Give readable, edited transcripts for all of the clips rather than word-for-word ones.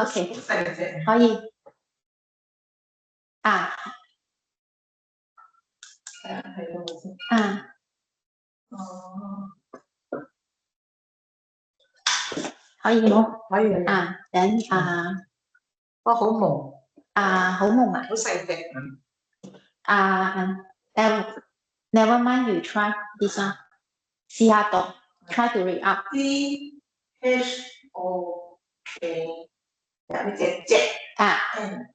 OK，好細隻。可以啊係咯，冇先。啊哦，可以冇可以啊？等哦，好朦，好夢啊好細隻。never mind you try this one，試下讀，try to read up。 CHOK 有呢隻隻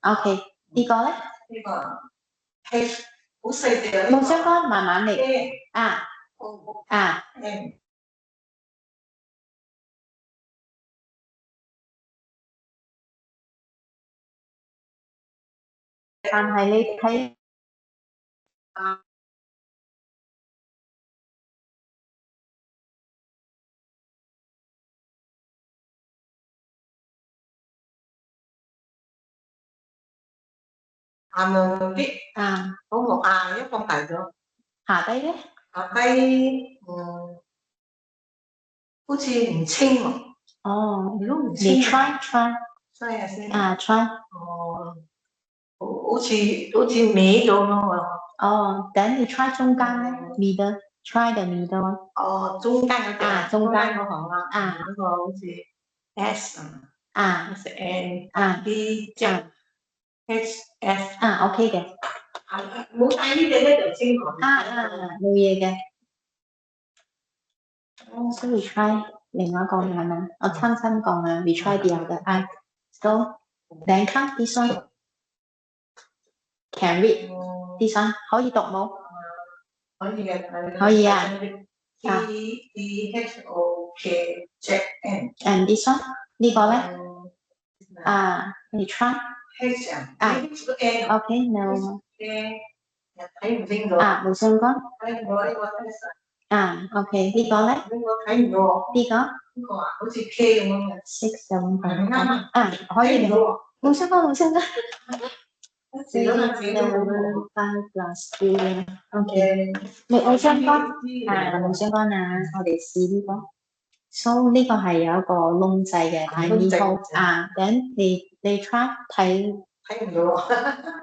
OK， 呢個咧呢個 H 好細隻啊！冇相干，慢慢嚟但係你睇啱啲好木一放大咗，下低咧，下低好似唔清喎。你清。try 下先。try。好似歪咗咯。等你 try 中間咧，middle try the middle。中間嗰隻。中間嗰行啦。嗰個好似 S S N B 即 H S。OK 嘅。冇帶呢隻咧就清楚。冇嘢嘅。So we try 另外一個眼啊，我親身講啊，we try the other eye。So then come this one can read this one 可以讀冇？可以嘅。可以啊。T H O K J N。And this one 呢個咧你 try H OK no 睇唔清楚。冇相干。睇唔到呢個 H。 OK 呢個咧？呢個睇唔到。呢個呢個好似 K 咁樣嘅。6 7 8啱。可以嘅。冇相干，冇相干。4 5 plus 2 OK 冇相干。冇相干啊，我哋試呢個。So 呢個係有一個窿仔嘅，但係以後等你 try 睇唔到啊。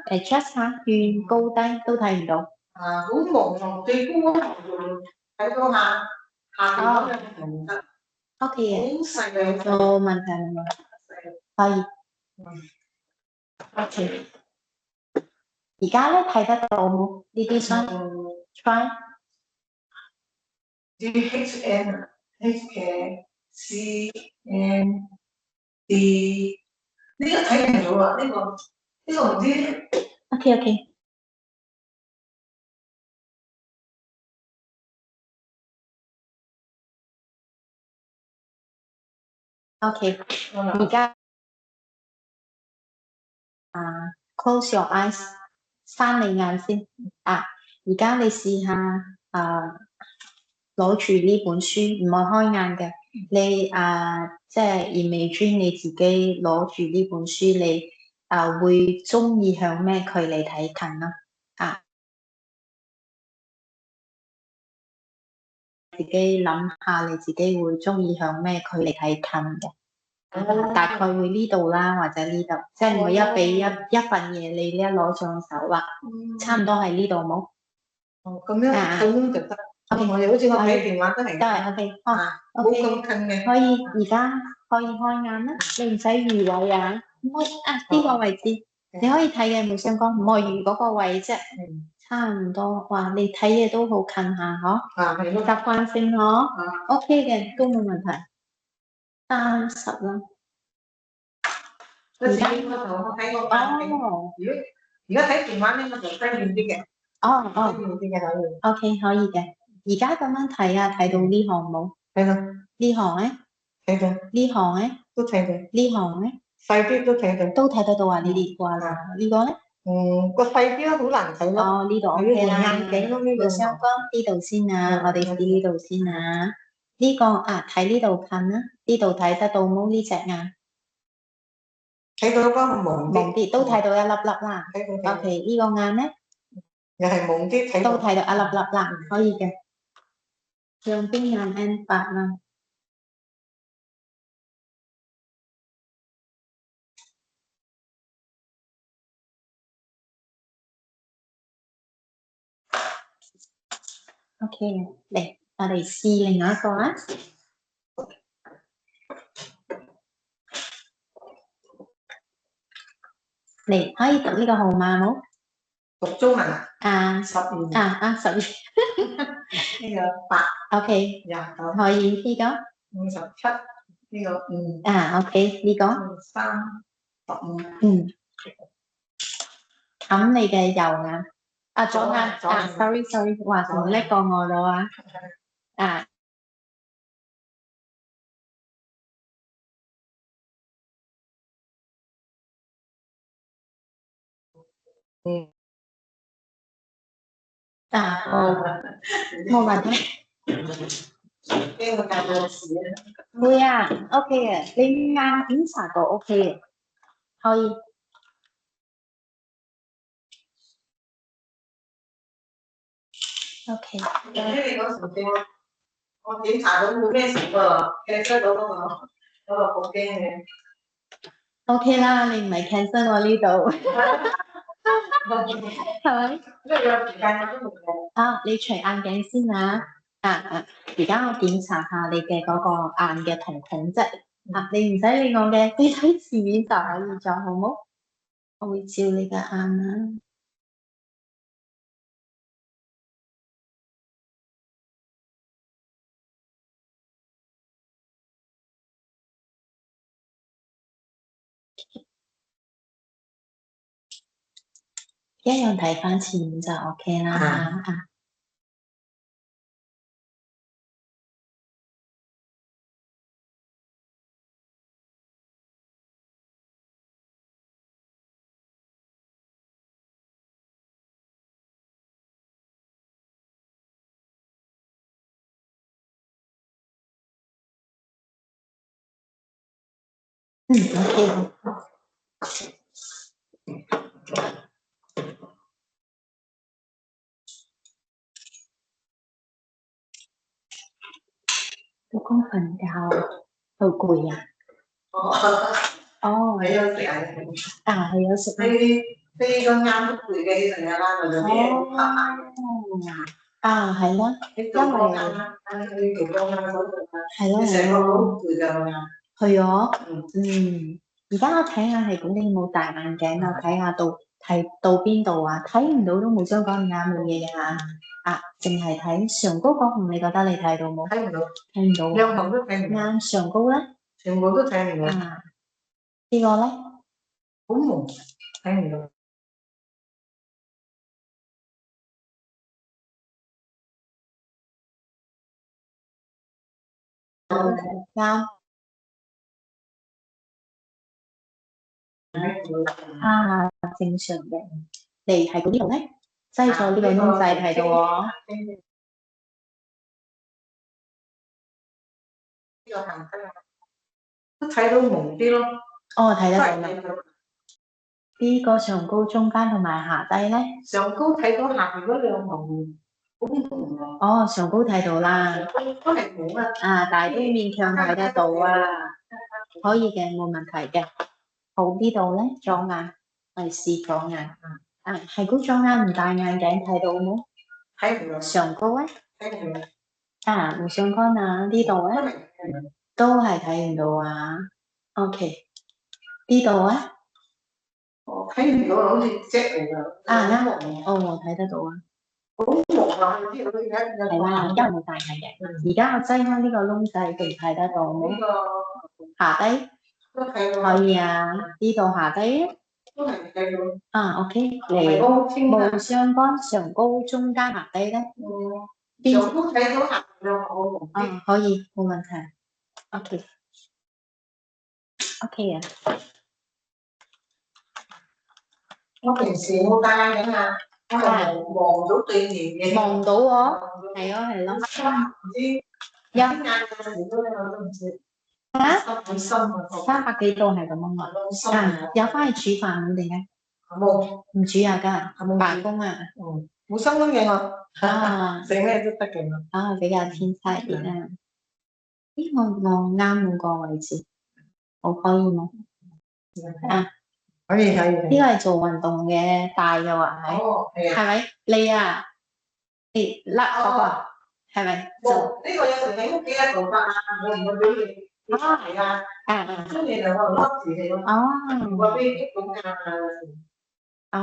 adjust 下遠高低都睇唔到。好朦，最高睇到下邊嗰樣唔得。OK 嘅。好細嘅。冇問題冇問題，可以。OK。而家咧睇得到冇？呢啲相 try D H N H K C N D 呢個睇唔到啊！呢個唔知。OK。而家close your eyes， 閂你眼先。而家你試下攞住呢本書，唔係開眼嘅。你即係imagine你自己攞住呢本書，你會中意向咩距離睇近啦？自己諗下，你自己會中意向咩距離睇近嘅？大概會呢度啦，或者呢度，即係我一俾一份嘢你一攞上手啦，差唔多係呢度冇？咁樣就得。OK，我哋好似我睇電話都係。OK。冇咁近嘅。可以，而家可以開眼啦，你唔使移位啊。呢個位置你可以睇嘅，冇相干，唔係移嗰個位啫。差唔多。哇，你睇嘢都好近下嗬。習慣性嗬。OK 嘅，都冇問題。30啦。而家我睇個眼鏡。如果睇電話咧，我就低遠啲嘅。低遠啲嘅可以。OK 可以嘅。而家咁樣睇睇到呢行冇？睇到。呢行咧？睇到。呢行咧？都睇到。呢行咧？細啲都睇到。都睇得到啊！呢啲哇啦，呢個咧？個細啲都好難睇咯。呢度 OK 啦。眼鏡咯，呢度。相干呢度先啊，我哋試呢度先啊。呢個睇呢度近啦，呢度睇得到冇？呢隻眼睇到個朦啲，都睇到一粒粒啦。睇到。OK，呢個眼咧又係朦啲睇都睇到一粒粒啦，可以嘅。兩邊眼 N8啦。OK 嘅，嚟我哋試另外一個啊。嚟可以讀呢個號碼冇？讀中文啊，啊1212呢個8 OK 29可以呢個57呢個5 OK 呢個3 15咁你嘅右眼左眼sorry 話仲叻過我咗啊冇問題。邊個教到事啊？會啊 OK 嘅，你眼檢查過 OK 嘅，可以。OK 你嗰時我檢查到冇咩事喎，cancel到嗰個好驚嘅。OK 啦，你唔係 cancel 我呢度，係咪？因為有時間都冇嘅。你除眼鏡先啊！而家我檢查下你嘅嗰個眼嘅瞳孔啫。你唔使理我嘅，你睇字面就可以咗，好冇？我會照你嘅眼啊。一樣睇翻字面就 OK 啦。OK 老公瞓覺，好攰啊！係有食啊？係有食飛個啱都攰嘅，成日拉埋咗啲係啦，你做過啱啦，你做過啱嗰度啦，你成個好攰㗎。係啊，而家我睇下係咁，你冇戴眼鏡啊？睇下睇到邊度啊？睇唔到都冇相干眼冇嘢㗎淨係睇上高嗰行，你覺得你睇到冇？睇唔到，睇唔到。兩行都睇唔到。啱上高咧，全部都睇唔到。呢個咧，好朦，睇唔到。啱正常嘅。你睇到呢度咧，擠咗呢個窿仔睇到喎。呢個行得都睇到朦啲咯。睇得到啦。呢個上高、中間同埋下低咧，上高睇到下邊嗰兩行好朦啊。上高睇到啦。都係朦啊。但係都勉強睇得到啊。可以嘅，冇問題嘅。好，呢度咧，左眼，我哋試左眼。係嗰左眼唔戴眼鏡睇到冇？睇唔到。上高咧，睇唔到。冇相干啊。呢度咧，都係睇唔到啊。OK，呢度咧，睇唔到，好似隻嚟㗎。啱。我睇得到啊。好朦啊！呢度係啦，而家冇戴眼鏡。而家我擠開呢個窿仔，仲睇得到冇？下低都睇到。可以啊。呢度下低都係睇到。OK，嚟冇相干，上高、中間、下低咧。上高睇到下邊兩行可以，冇問題。OK 啊。我平時冇戴眼鏡啊，我係望到對面嘅。望到喎，係咯。唔知眼嘅時都有都唔知。幾深啊？300幾度係咁啊？有翻去煮飯定嘅？冇，唔煮啊，家辦公啊？冇心咁嘅我。食咩都得嘅。比較天才啲啊。我啱嗰個位置，我可以嗎？可以。呢個係做運動嘅戴嘅話係咪？你你甩嗰個係咪？冇呢個有時你屋企嘅做法啊，我唔會俾你睇啊。中意就我笠住你咯。唔會俾你激到㗎。哦。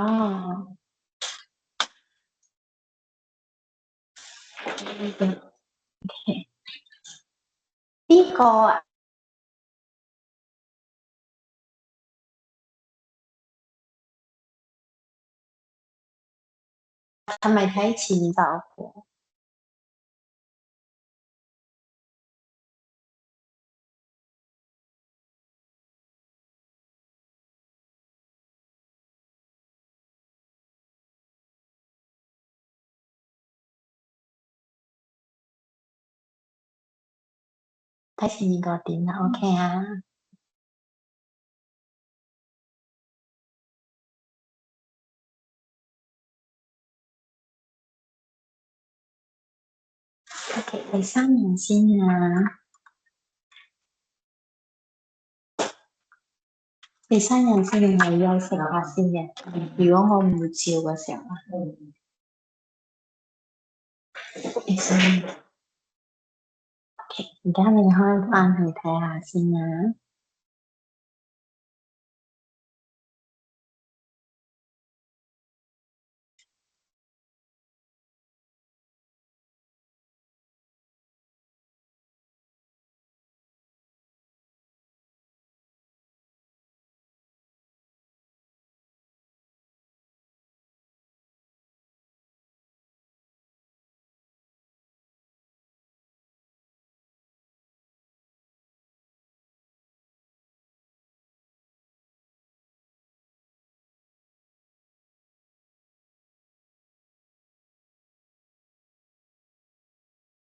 呢個啊，係咪睇前奏嘅？睇前面個點啦，OK 啊。OK，第三樣先啊。第三樣先係休息下先嘅。如果我唔照嘅時候啊，第三樣。OK，而家你開翻去睇下先啊。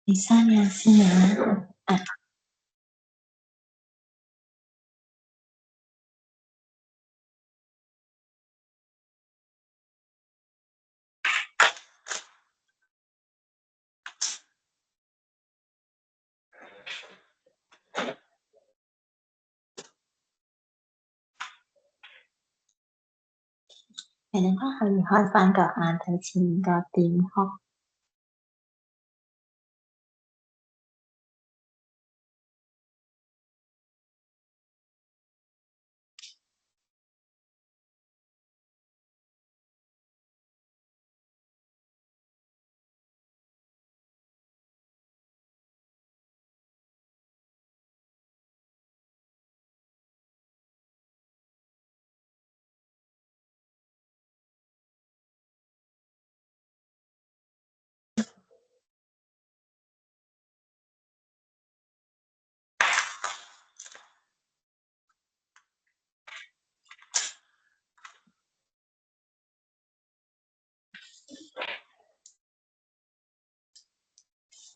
第三樣先啊。你哋可以開翻個眼睇前面個點呵。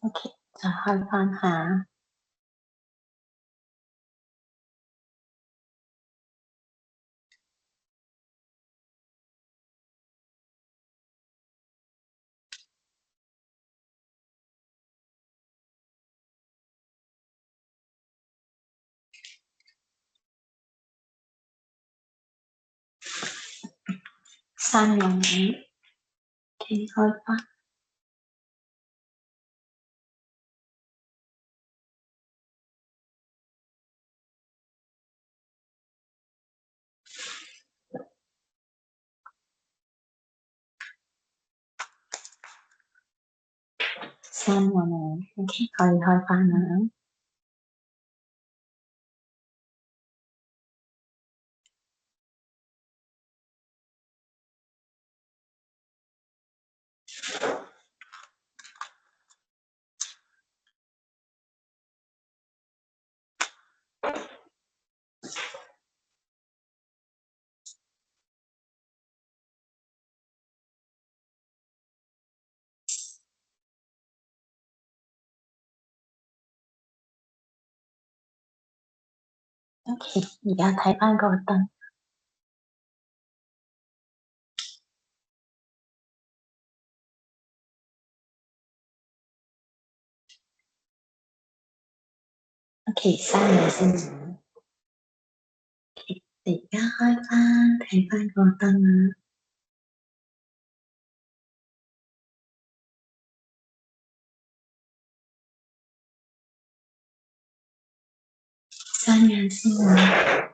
OK，就開翻下。三樣嘢企開翻。三個呢，OK，可以開翻啦。OK，而家睇翻個燈。OK，三樣先。而家開翻睇翻個燈啦。閂眼先啊！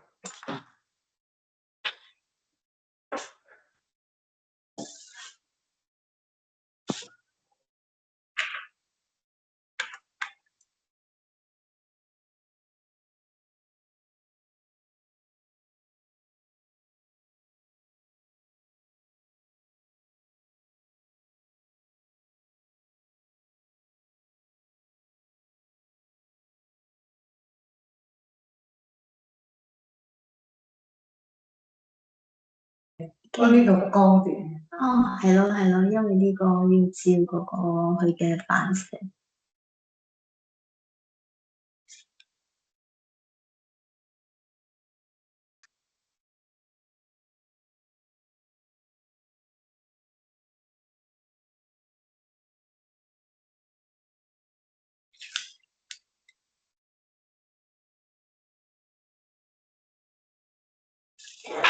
呢度光點。哦，係咯係咯，因為呢個要照嗰個佢嘅反射。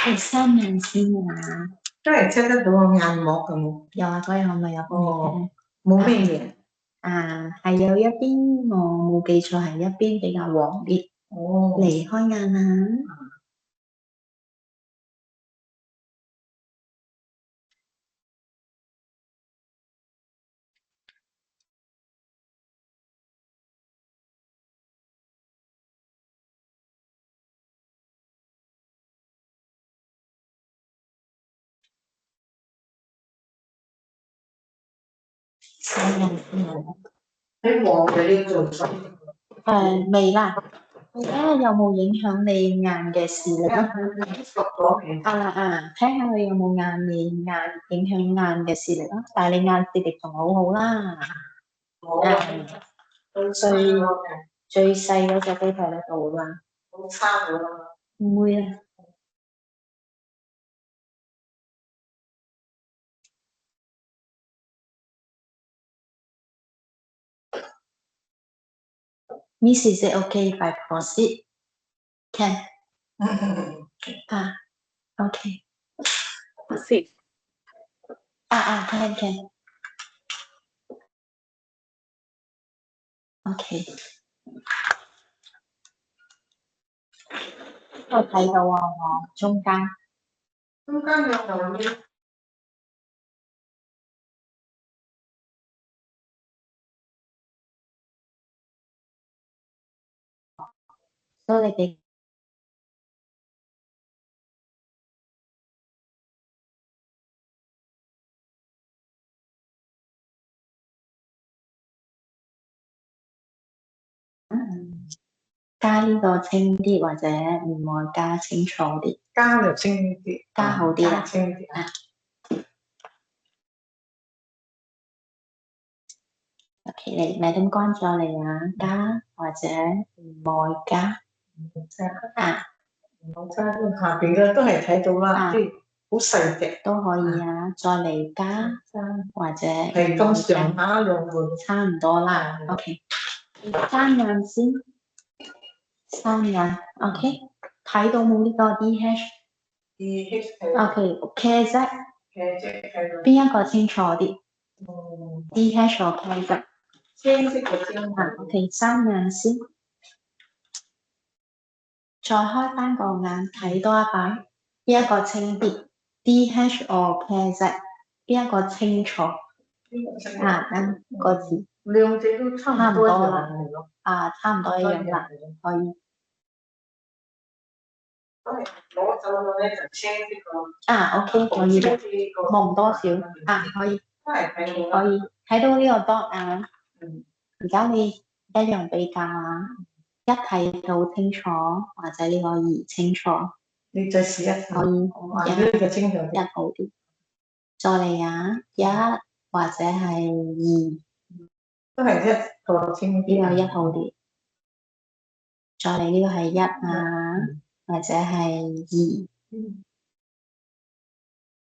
你閂眼先啊！都係 check 得到個眼膜嘅冇？有啊，嗰日我咪有幫你睇。冇咩嘢。係有一邊我冇記錯係一邊比較黃啲。哦。離開眼啊！閂眼先啊！喺黃嘅呢度。未啦。睇下有冇影響你眼嘅視力咯。睇下佢有冇影響眼嘅視力咯。但係你眼視力仲好好啦。最細嗰隻都睇得到啦。好差咗啦。唔會啊。Miss, is it okay if I proceed? Can. Okay. Proceed. Can. Okay. 我睇到啊，我中間。中間有冇嘢？所以你哋加呢個清啲，或者唔愛加清楚啲。加就清啲。加好啲啦。清啲。OK， 你Madam關咗你啊，加或者唔愛加。唔好加下邊嘅都係睇到啦，啲好細隻都可以啊。再嚟加或者係咁上下兩個，差唔多啦。OK， 閂眼先，閂眼。OK， 睇到冇呢個 DH？OK， 啡色。邊一個清楚啲？DH 或啡色？青色嘅清。OK， 閂眼先。再開翻個眼睇多一擺，邊一個清啲 ？DH 或啡色？邊一個清楚？個字。兩隻都差唔多啦。差唔多一樣啦，可以。攞走咗咧就青色OK， 可以嘅。蒙多少？可以。可以睇到呢個 dot 啊。而家你一樣比較啊，一睇到清楚，或者呢個二清楚。你再試一次。可以。呢個清楚啲。一好啲。再嚟啊，一或者係二。都係一個清啲。呢個一好啲。再嚟呢個係一或者係二。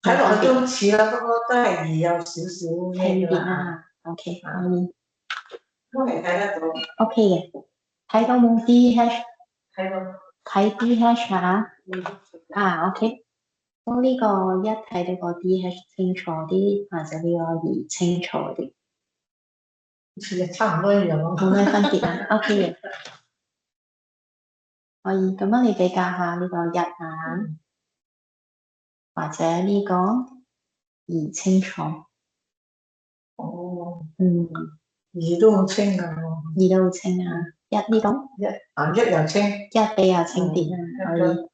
睇落去都好似啦，不過都係二有少少輕啲啦。OK， 可以。都係睇得到。OK 嘅，睇到冇 DH？ 睇到。睇 DH OK。咁呢個一睇到個 DH 清楚啲，或者呢個二清楚啲，好似差唔多一樣咯。冇咩分別啊。OK 嘅。可以。咁樣你比較下呢個一啊，或者呢個二清楚。哦，嗯，二都好清㗎，二都好清啊。一呢個一又清，一比較清啲啊，可以。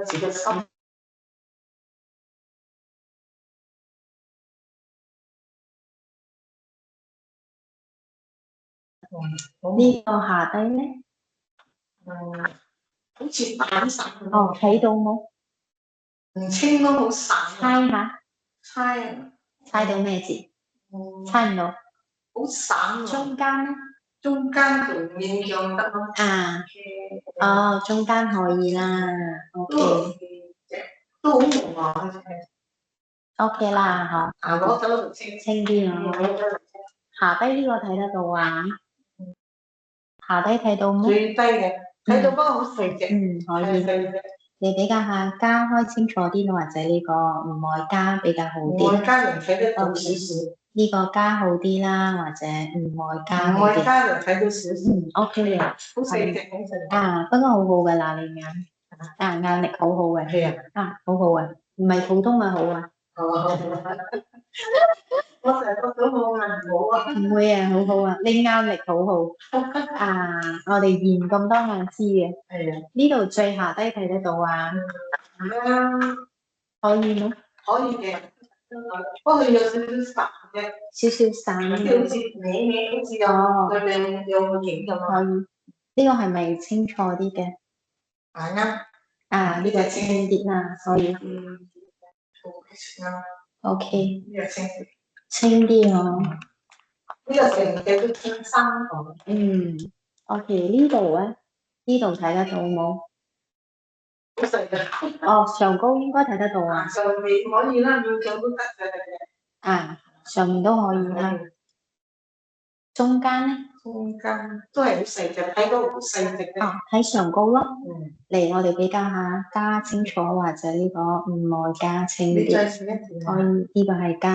自己心。呢個下低咧，好似蛋散哦，睇到冇？唔清都好散。猜下，猜猜到咩字？猜唔到。好散喎。中間咧？中間就勉強得咯。啊，哦，中間可以啦。OK，都好濃啊。OK 啦，好。攞走就清啲啊。下低呢個睇得到啊？下低睇到冇？最低嘅，睇到不過好細隻。可以。你比較下加開清楚啲，或者呢個唔愛加比較好啲。唔愛加人睇得到少少。呢個加好啲啦，或者唔愛加唔愛加人睇到少少。OK 嘅。好細隻好細。啊，不過好好嘅啦，你眼。眼力好好嘅。係啊。好好啊，唔係普通嘅好啊。我成日覺得我眼好啊。唔會啊，好好啊，你眼力好好。我哋驗咁多眼知嘅。係啊。呢度最下低睇得到啊？可以咩？可以嘅，不過有少少散嘅。少少散嘅。好似歪，好似有個影咁啊。可以。呢個係咪清楚啲嘅？啱。呢個清啲啦，可以。OK。呢個清啲。清啲哦。呢個成隻都清新喎。OK，呢度咧，呢度睇得到冇？好細嘅。哦，上高應該睇得到啊。上面可以啦，要上都得嘅。上面都可以啦。中間咧？中間都係好細隻，睇到好細隻嘅。睇上高咯。嚟，我哋比較下加清楚或者呢個唔愛加清啲。你再試一次。可以，呢個係加，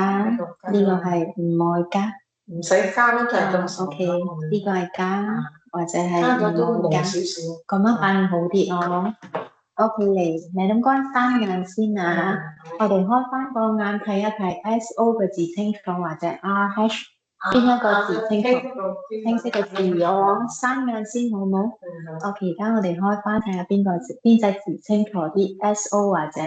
呢個係唔愛加。唔使加都係咁。OK，呢個係加，或者係加咗都唔愛加。濃少少。咁樣反而好啲哦。OK，嚟，你諗關三眼先啊。我哋開翻個眼睇一睇 SO 嘅字清楚，或者 RH 邊一個字清楚？清晰嘅字我三眼先好冇？OK，而家我哋開翻睇下邊隻字清楚啲 SO 或者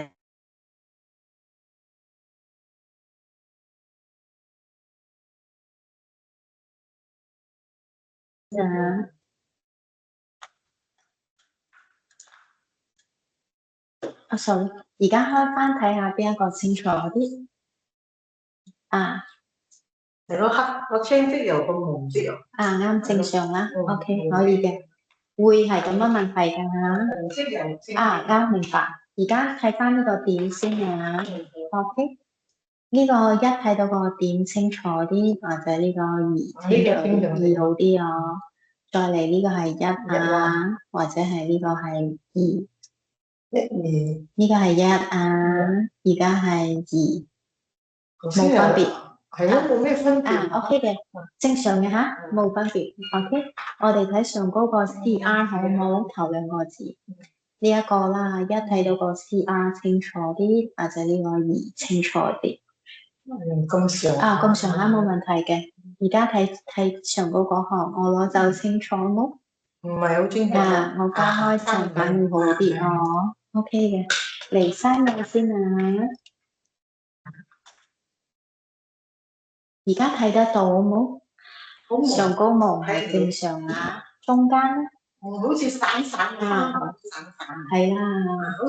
sorry，而家開翻睇下邊一個清楚啲係咯，個青色又個紅色又。啱正常啦。OK，可以嘅。會係咁樣問題㗎。紅色又清。啱明白。而家睇翻呢個點先啊。OK，呢個一睇到個點清楚啲，或者呢個二清楚啲，二好啲啊。再嚟呢個係一啊，或者係呢個係二。呢個係一啊，而家係二，冇分別。係咯，冇咩分別。OK 嘅，正常嘅吓，冇分別。OK，我哋睇上高個 CR 好冇？頭兩個字呢一個啦，一睇到個 CR 清楚啲，或者呢個二清楚啲。咁上。咁上下冇問題嘅。而家睇上高嗰行，我攞就清楚冇？唔係好清楚。我加開就反而好啲哦。OK 嘅，嚟三個先啊。而家睇得到冇？上高冇係正常啊。中間咧？好似散散啊。係啦，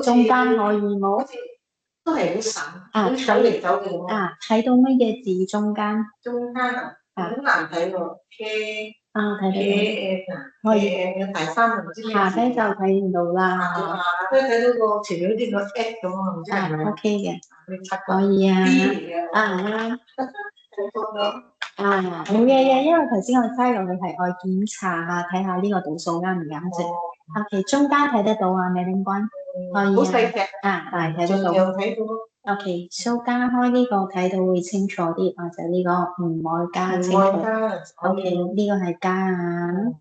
中間可以冇？都係好散。走嚟走去。睇到乜嘢字中間？中間好難睇喎。睇到。可以。第三個唔知咩字。下低就睇唔到啦。下低睇到個前面好似個 X 咁啊，唔知係咪？OK 嘅，可以啊。啱。冇嘢嘅，因為頭先我猜落去係愛檢查下，睇下呢個度數啱唔啱啫。OK，中間睇得到啊，美領君。可以啊。好細隻。係睇得到。睇到。OK，加開呢個睇到會清楚啲，或者呢個唔愛加清楚。OK，呢個係加啊。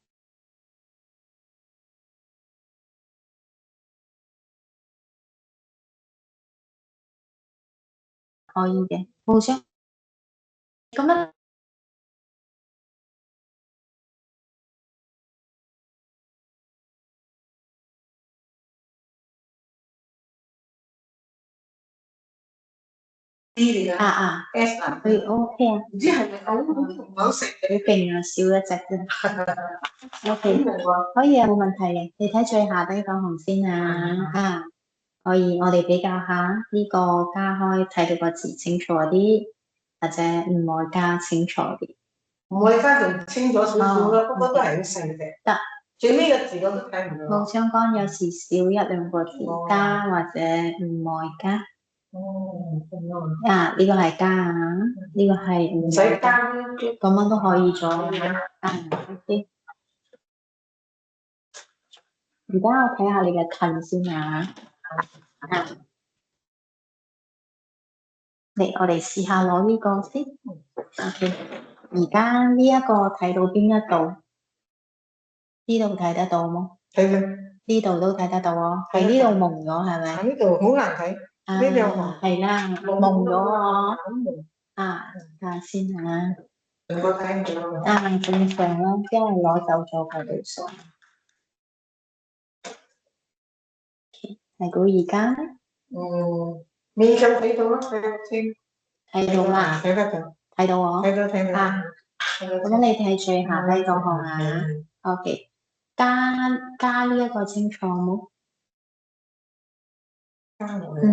可以嘅，互相咁樣D 嚟㗎啊， ，S 啊，可以 OK 啊，唔知係咪我唔好食好勁啊，少一隻啫，OK，嘅喎。可以啊，冇問題嘅。你睇最下低個紅先啊，可以，我哋比較下呢個加開睇到個字清楚啲，或者唔愛加清楚啲。唔會加就清咗少少啦，不過都係好細嘅。得，最尾個字我都睇唔到。冇相干有時少一兩個字，加或者唔愛加。咁樣啊，呢個係加啊，呢個係唔唔使愛加，加，咁樣都可以咗。OK。而家我睇下你嘅近先啊。嚟，我哋試下攞呢個先。OK。而家呢一個睇到邊一度？呢度睇得到麼？睇嘅，呢度都睇得到喎，喺呢度蒙咗係咪？呢度好難睇，呢兩行係啦，蒙咗喎。睇下先嚇。我睇唔到。正常啦，因為攞走咗佢哋數。係到而家咧？勉強睇到啦，睇到啦，睇得到，睇到我。睇到。咁你睇最下低嗰行啊。OK。加呢一個清楚冇？加落去。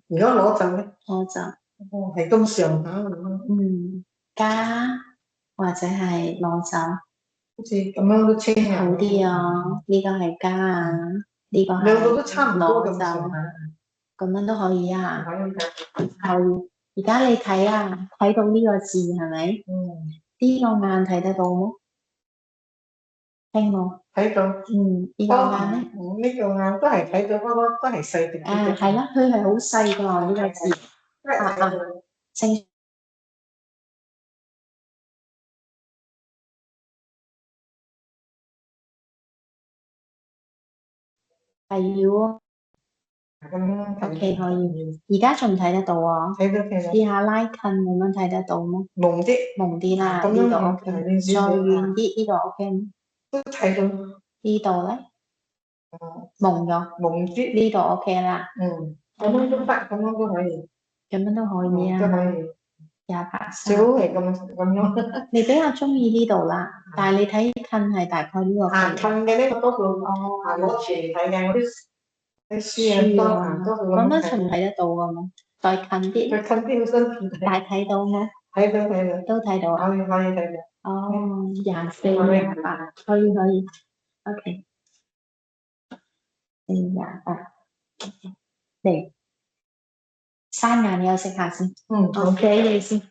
如果攞走咧？攞走。係咁上下喎。加或者係攞走。好似咁樣都清好啲啊！呢個係加啊，呢個係兩個都差唔多咁攞走，上下。咁樣都可以啊。可以睇。可以。而家你睇啊，睇到呢個字係咪？呢個眼睇得到冇？聽冇？睇到。呢個眼咧？呢個眼都係睇到，不過都係細啲。係啦，佢係好細㗎呢個字。清係要OK 可以。而家仲睇得到啊？睇到。試下拉近咁樣睇得到嗎？蒙啲啦，呢度 OK。再遠啲，呢度 OK。都睇到。呢度咧？蒙咗。蒙啲。呢度 OK 啦。咁樣都得，咁樣都可以。咁樣都可以啊。都可以。28最好係咁樣。你比較中意呢度啦，但係你睇近係大概呢個距離。近嘅呢個多數攞住嚟睇嘅，我啲書啊多數咁樣仲睇得到㗎嘛？再近啲。再近啲好新鮮。大睇到冇？睇到。都睇到啊。可以睇到。24、28，可以。OK。28。嚟，閂眼休息下先。我俾你先。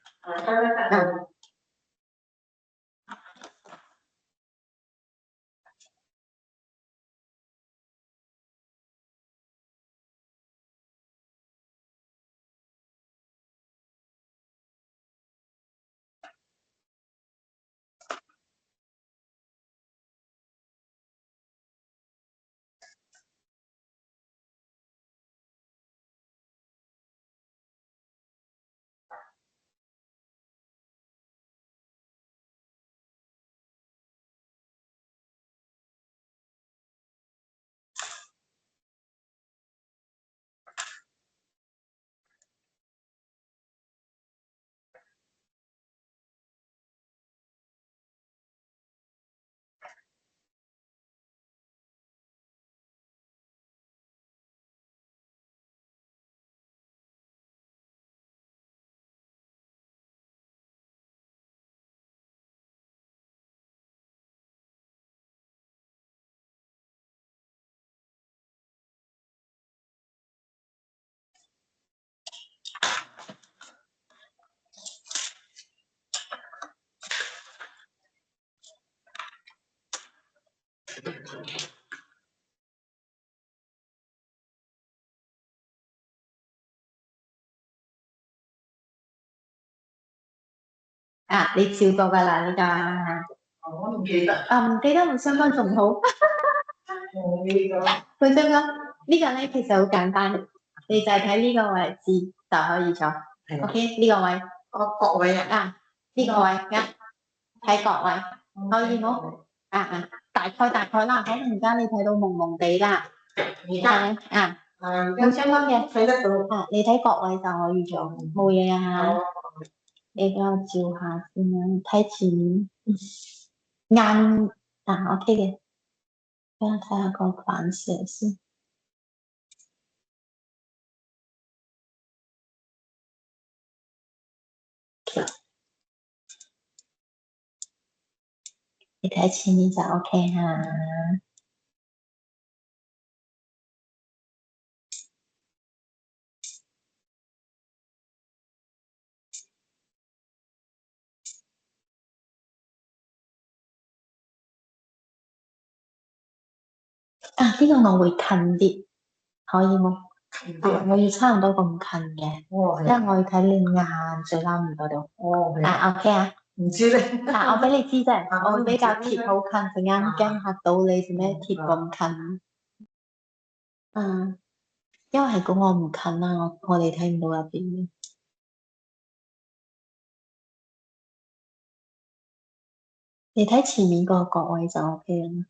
你照過㗎啦呢個。我唔記得。唔記得唔相干仲好。我記得。佢相干呢個咧其實好簡單，你就係睇呢個位置就可以咗。係啊， OK 呢個位角位啊，啊，呢個位睇角位可以冇大概啦，可能而家你睇到朦朦地啦，而家冇相干嘅睇得到你睇角位就可以做，冇嘢啊。你俾我照下先啦，睇前面眼OK 嘅，俾我睇下個反射先。你睇前面就 OK 嚇。呢個我會近啲，可以冇？我要差唔多咁近嘅，因為我要睇你眼最啱唔嗰度。OK 啊？唔知咧。我俾你知啫，我會比較貼好近，陣間驚嚇到你做咩貼咁近。因為係講我唔近啦，我哋睇唔到入邊。你睇前面個角位就 OK 啦。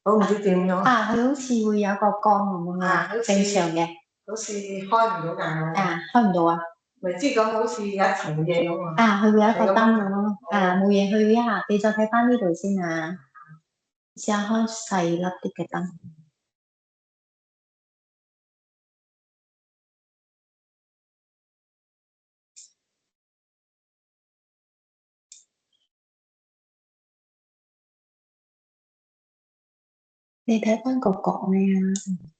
好唔知點樣。佢好似會有個光咁樣正常嘅。好似開唔到眼開唔到啊？咪知咁好似有一層嘢咁佢會有一個燈咁咯。冇嘢，去一下，你再睇翻呢度先啊。試下開細粒啲嘅燈。你睇翻個角咩啊？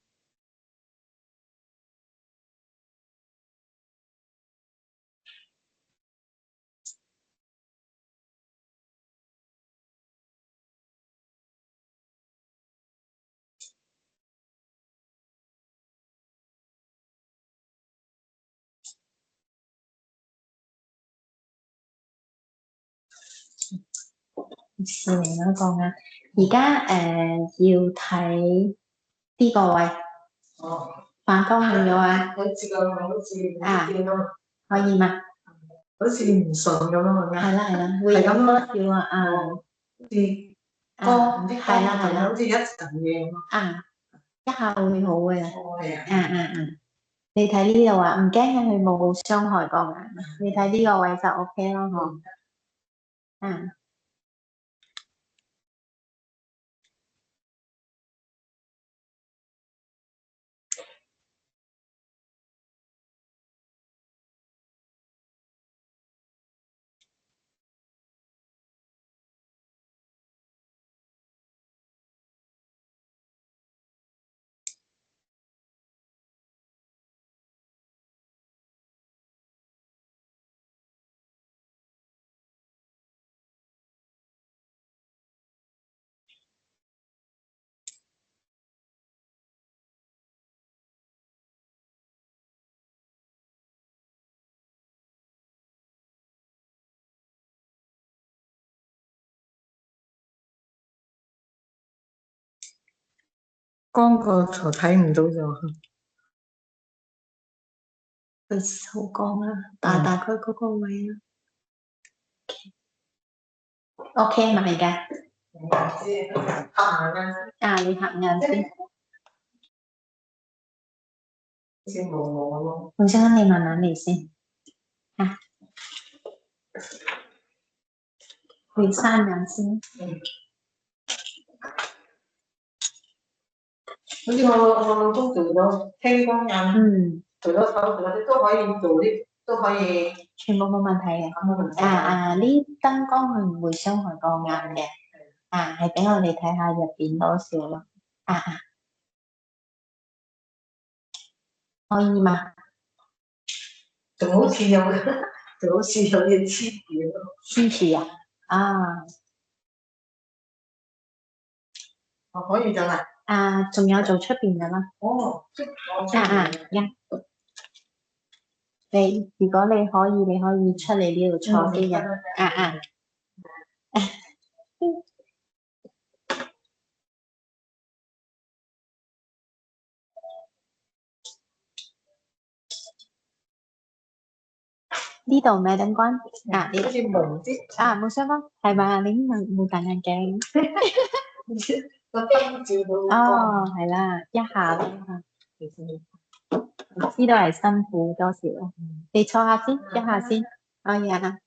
是嚟嗰個啊，而家要睇呢個位。反方向咗啊？好似可以嘛？好似唔順咁樣。係啦，會有多少啊？光唔知光係啦，好似一層嘢咁。一下會好嘅。你睇呢度唔驚佢冇傷害個眼，你睇呢個位就 OK 咯，嗬。光個頭睇唔到咗。佢好光啊，大概嗰個位啦。OK 咪㗎。你合眼先。唔使你慢慢嚟先。會閂眼先。好似我老公做咗青光眼，做咗手術嗰啲都可以做啲，都可以全部冇問題嘅。冇問題。呢燈光佢唔會傷害個眼嘅。係俾我哋睇下入邊多少咯。可以嗎？仲好似有啲黐住咯。黐住我可以就啦。仲有做出邊嘅啦。如果你可以，你可以出嚟呢度坐先嘅。呢度咩燈光？呢好似朦啲。冇相干，係嘛？你冇戴眼鏡。個燈照到。係啦，一下啦。知道係辛苦多少咯。你坐下先，一下先。可以啊。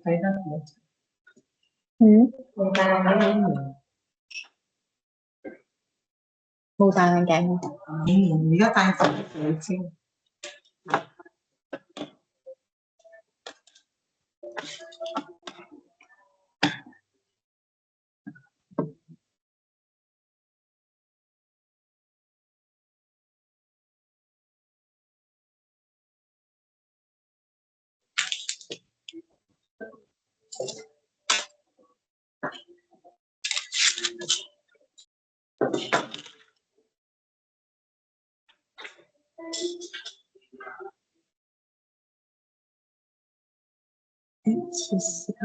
睇得好。冇戴眼鏡。冇戴眼鏡。而家戴住先。其實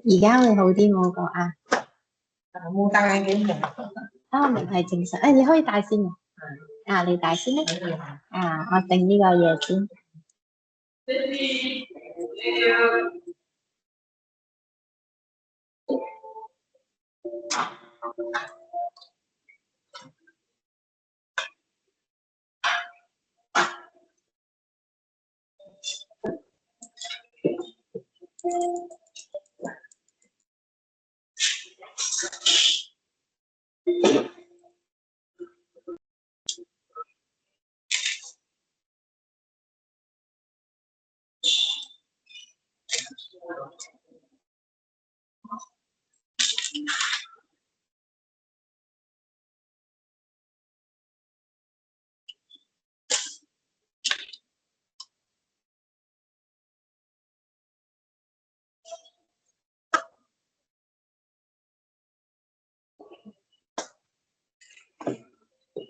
而家會好啲冇個冇戴眼鏡明係正常。你可以戴先啊。你戴先啦。我定呢個嘢先。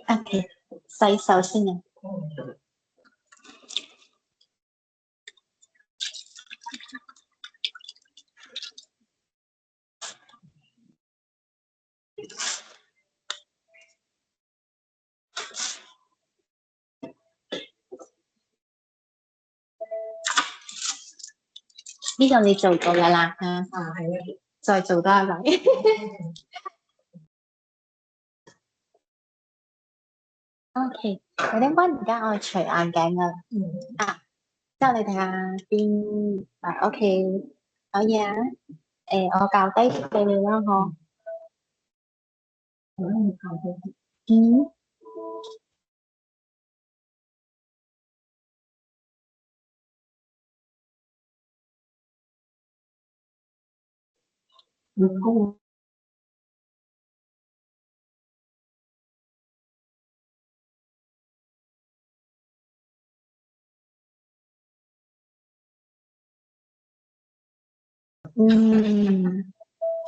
OK， 洗手先啊。呢個你做過噶啦。係啊。再做多一位。OK， 有啲關而家我除眼鏡噶啦。之後你睇下邊OK， 可以啊。我校低俾你啦，嗬。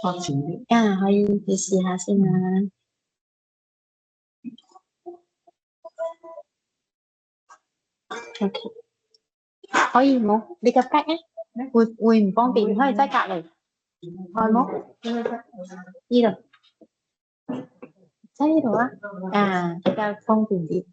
放前啲。可以，你試下先啊。OK， 可以冇？你個 back 咧，會唔方便？可以擠隔離，係冇？呢度，擠呢度啊。比較方便啲。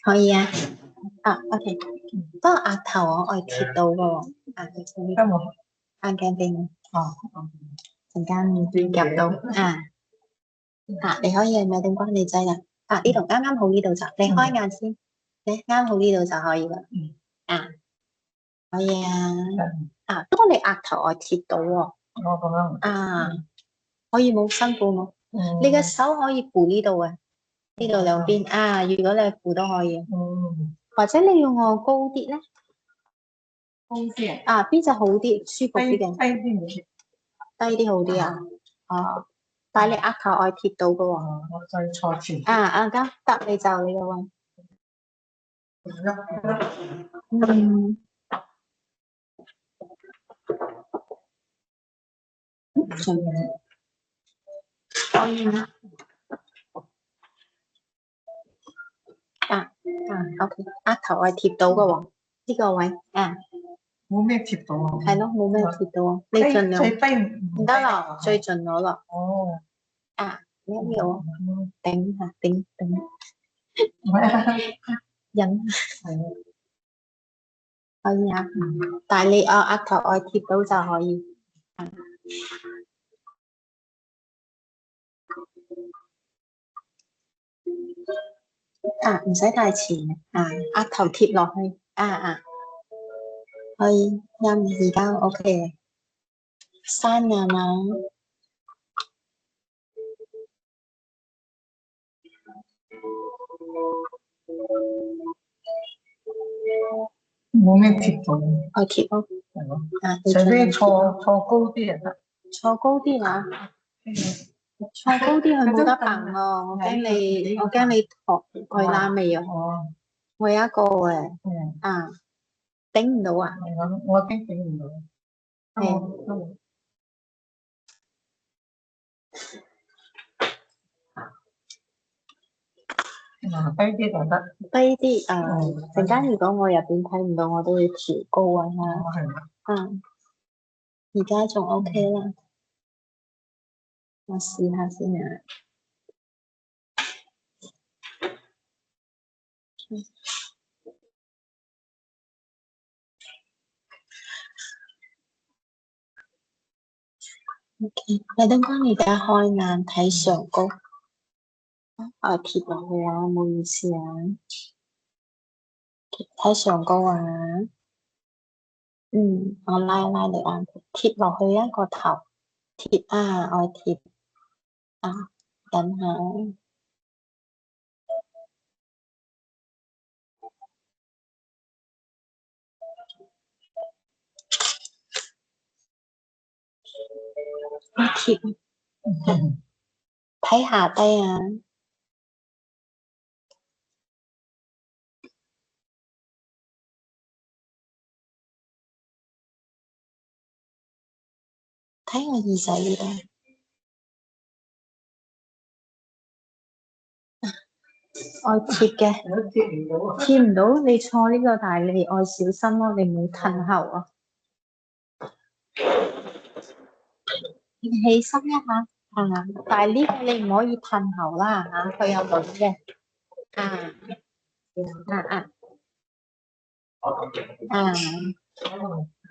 可以啊。OK。不過額頭我貼到嘅喎，得冇？眼鏡俾我，哦，陣間夾到你可以咪定幫你擠啦。呢度啱啱好呢度就，你開眼先，你啱好呢度就可以啦。可以啊。不過你額頭我貼到喎。咁樣。可以冇辛苦冇。你嘅手可以扶呢度啊，呢度兩邊如果你扶都可以。或者你要我高啲咧？高啲邊隻好啲，舒服啲嘅？低啲好啲啊？但係你額頭我貼到嘅喎。我再坐住。得你就你嘅位。可以啦。OK，額頭我貼到嘅喎，呢個位冇咩貼到啊？係咯，冇咩貼到啊。你盡量最低唔得咯，最盡咗咯。你要頂下頂，忍可以啊。但係你額頭我貼到就可以。唔使太前額頭貼落去。可以啱，而家 OK 嘅。閂眼啊！冇咩貼到。我貼咯。除非坐高啲就得。坐高啲坐高啲佢冇得bằng喎，我驚你學佢拉尾啊。我有一個嘅。頂唔到啊？我驚頂唔到。低啲就得。低啲陣間如果我入邊睇唔到，我都會調高而家仲 OK 啦。我試下先啊。OK， 你等陣而家開眼睇上高。貼落去唔好意思睇上高我拉你眼貼落去一個頭，我貼等下貼睇下低睇我耳仔呢度。我貼嘅，貼唔到你錯呢個，但係你愛小心咯，你唔好褪後你起身一下但係呢個你唔可以褪後啦佢有輪嘅呢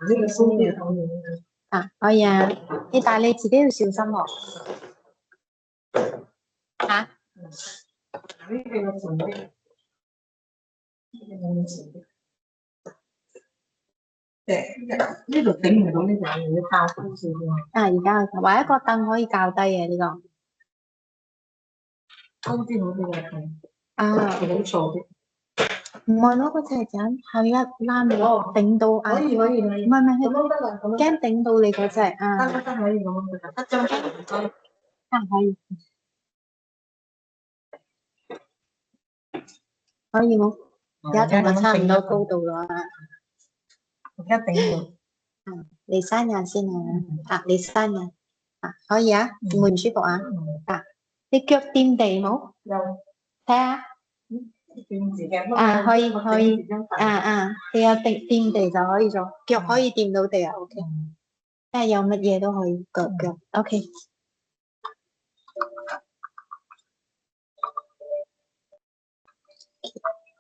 個鬆啲好可以但係你自己要小心喎呢個有順啲。呢度頂唔到呢度，要較高少少。而家或一個凳可以較低嘅呢個。高啲好啲嘅係。好嘈啲。唔係攞個隻枕後一拉你頂到可以。唔係咁都得啦，驚頂到你嗰隻得可以咁得。可以。可以冇？而家同我差唔多高度啦。而家頂到。你閂眼先你閂眼可以會唔舒服你腳掂地冇？有。睇下。掂自己。可以。你有掂地就可以做，腳可以掂到地OK。有乜嘢都可以腳腳。OK，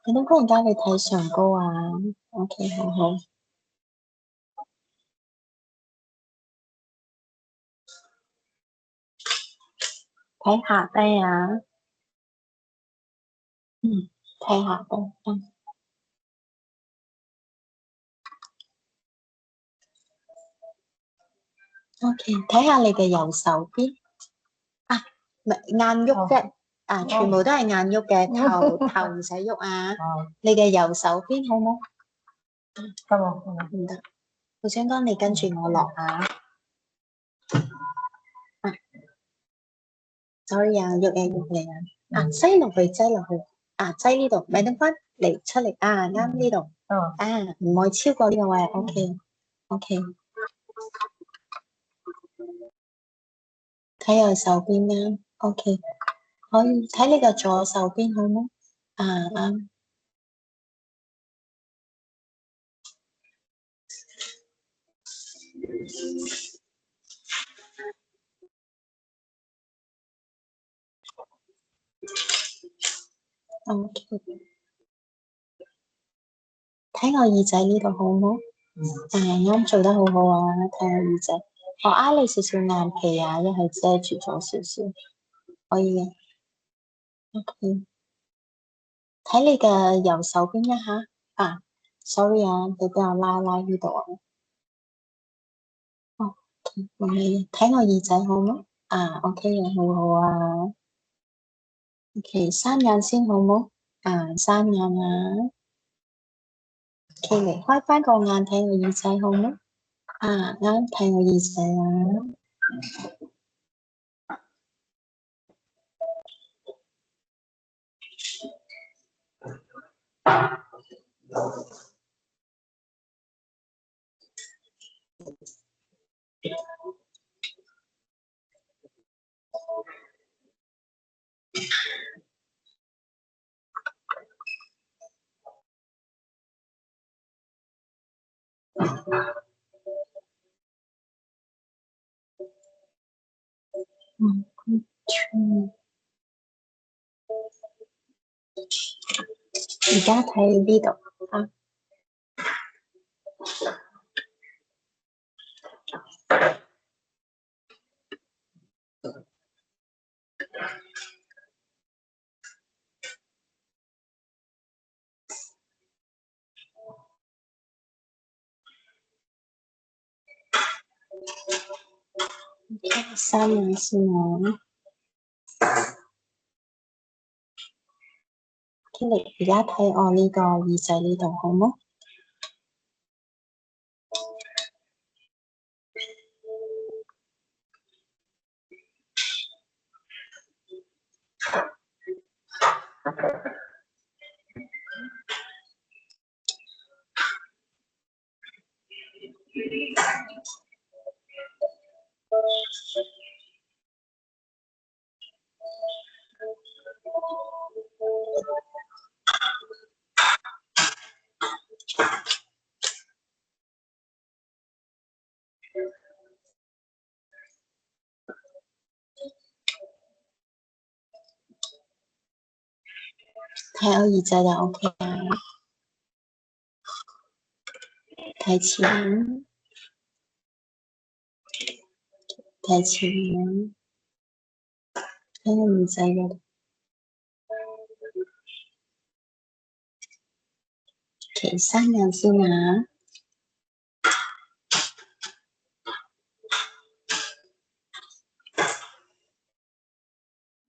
你都幫人家去睇上高啊。OK，好好。睇下低啊。睇下低。OK，睇下你嘅右手邊啊，唔係眼喐啫，全部都係眼喐嘅，頭唔使喐啊。你嘅右手邊好冇？得喎，唔得，我想講你跟住我落下。sorry 啊，喐嚟喐嚟啊，擠落去，擠呢度，咪得翻嚟出嚟啊，啱呢度，唔可以超過呢個位，OK，睇右手邊啦，OK，可以睇你個左手邊好冇？啱，OK，睇我耳仔呢度好冇？啱做得好好啊，睇我耳仔，我挨你少少眼皮啊，一係遮住咗少少，可以嘅，OK。睇你嘅右手邊一下，sorry 啊，你俾我拉拉呢度啊。冇嘢，睇我耳仔好冇？OK 嘅，好好啊。OK，閂眼先好冇？閂眼啊。OK，嚟開翻個眼睇我耳仔好冇？啱睇我耳仔啊。而家睇呢度啊。閂眼先啊。你而家睇我呢個耳仔呢度好冇？睇我耳仔就 OK 啊。睇前，睇前，睇我耳仔嗰度。OK，閂眼先啊。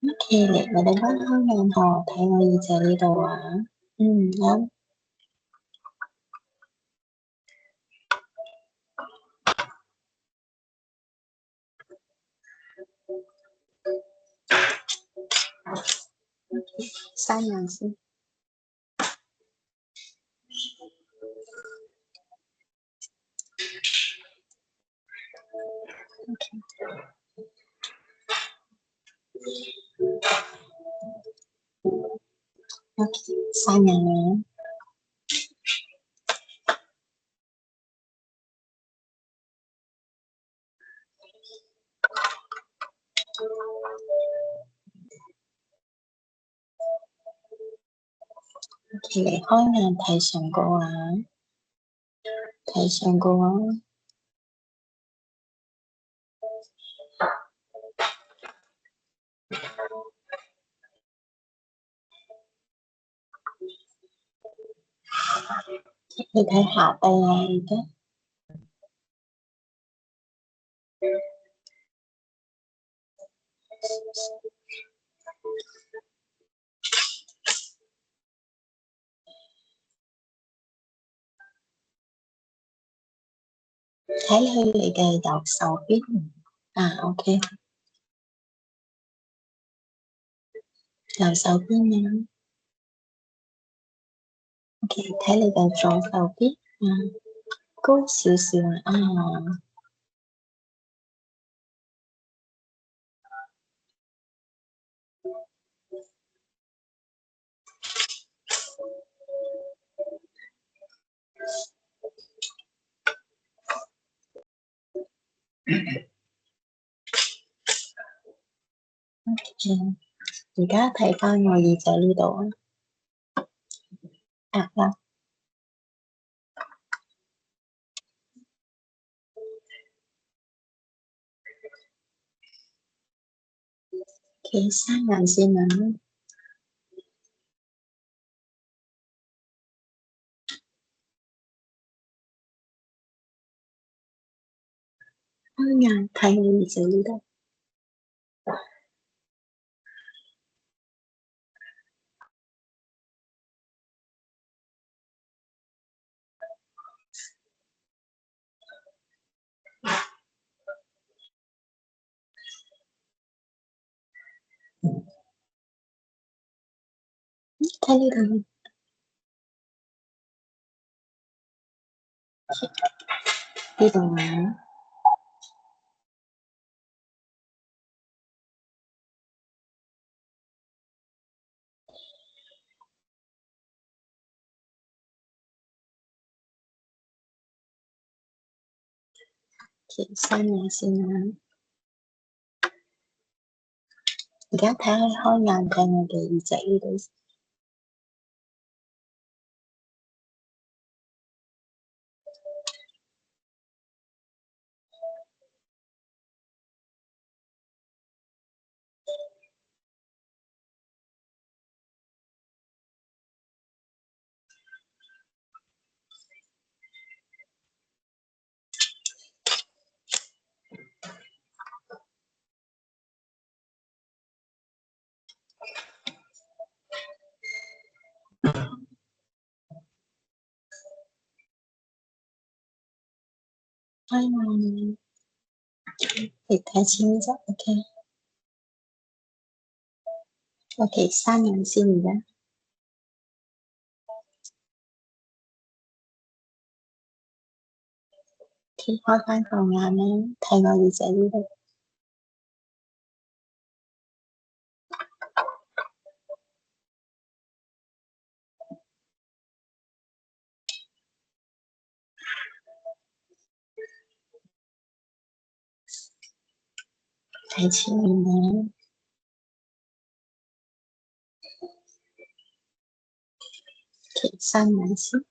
OK，嚟，我哋翻開眼河，睇我耳仔呢度啊。啱。閂眼先。OK，閂眼啊。你開眼睇上個啊，睇上個啊，你睇下低啊，而家睇去你嘅右手邊啊，OK，右手邊啊，OK，睇你嘅左手邊啊，高少少啊，而家睇翻我耳仔呢度啊，啦，企閂眼先啊，開眼睇我耳仔呢度，睇呢度，呢度啊，企閂眼先啊，而家開眼睇我嘅耳仔呢度，開眼，你睇清咗，OK，OK，閂眼先而家。開翻個眼啦，睇我耳仔呢度，睇前面啦，閂眼先。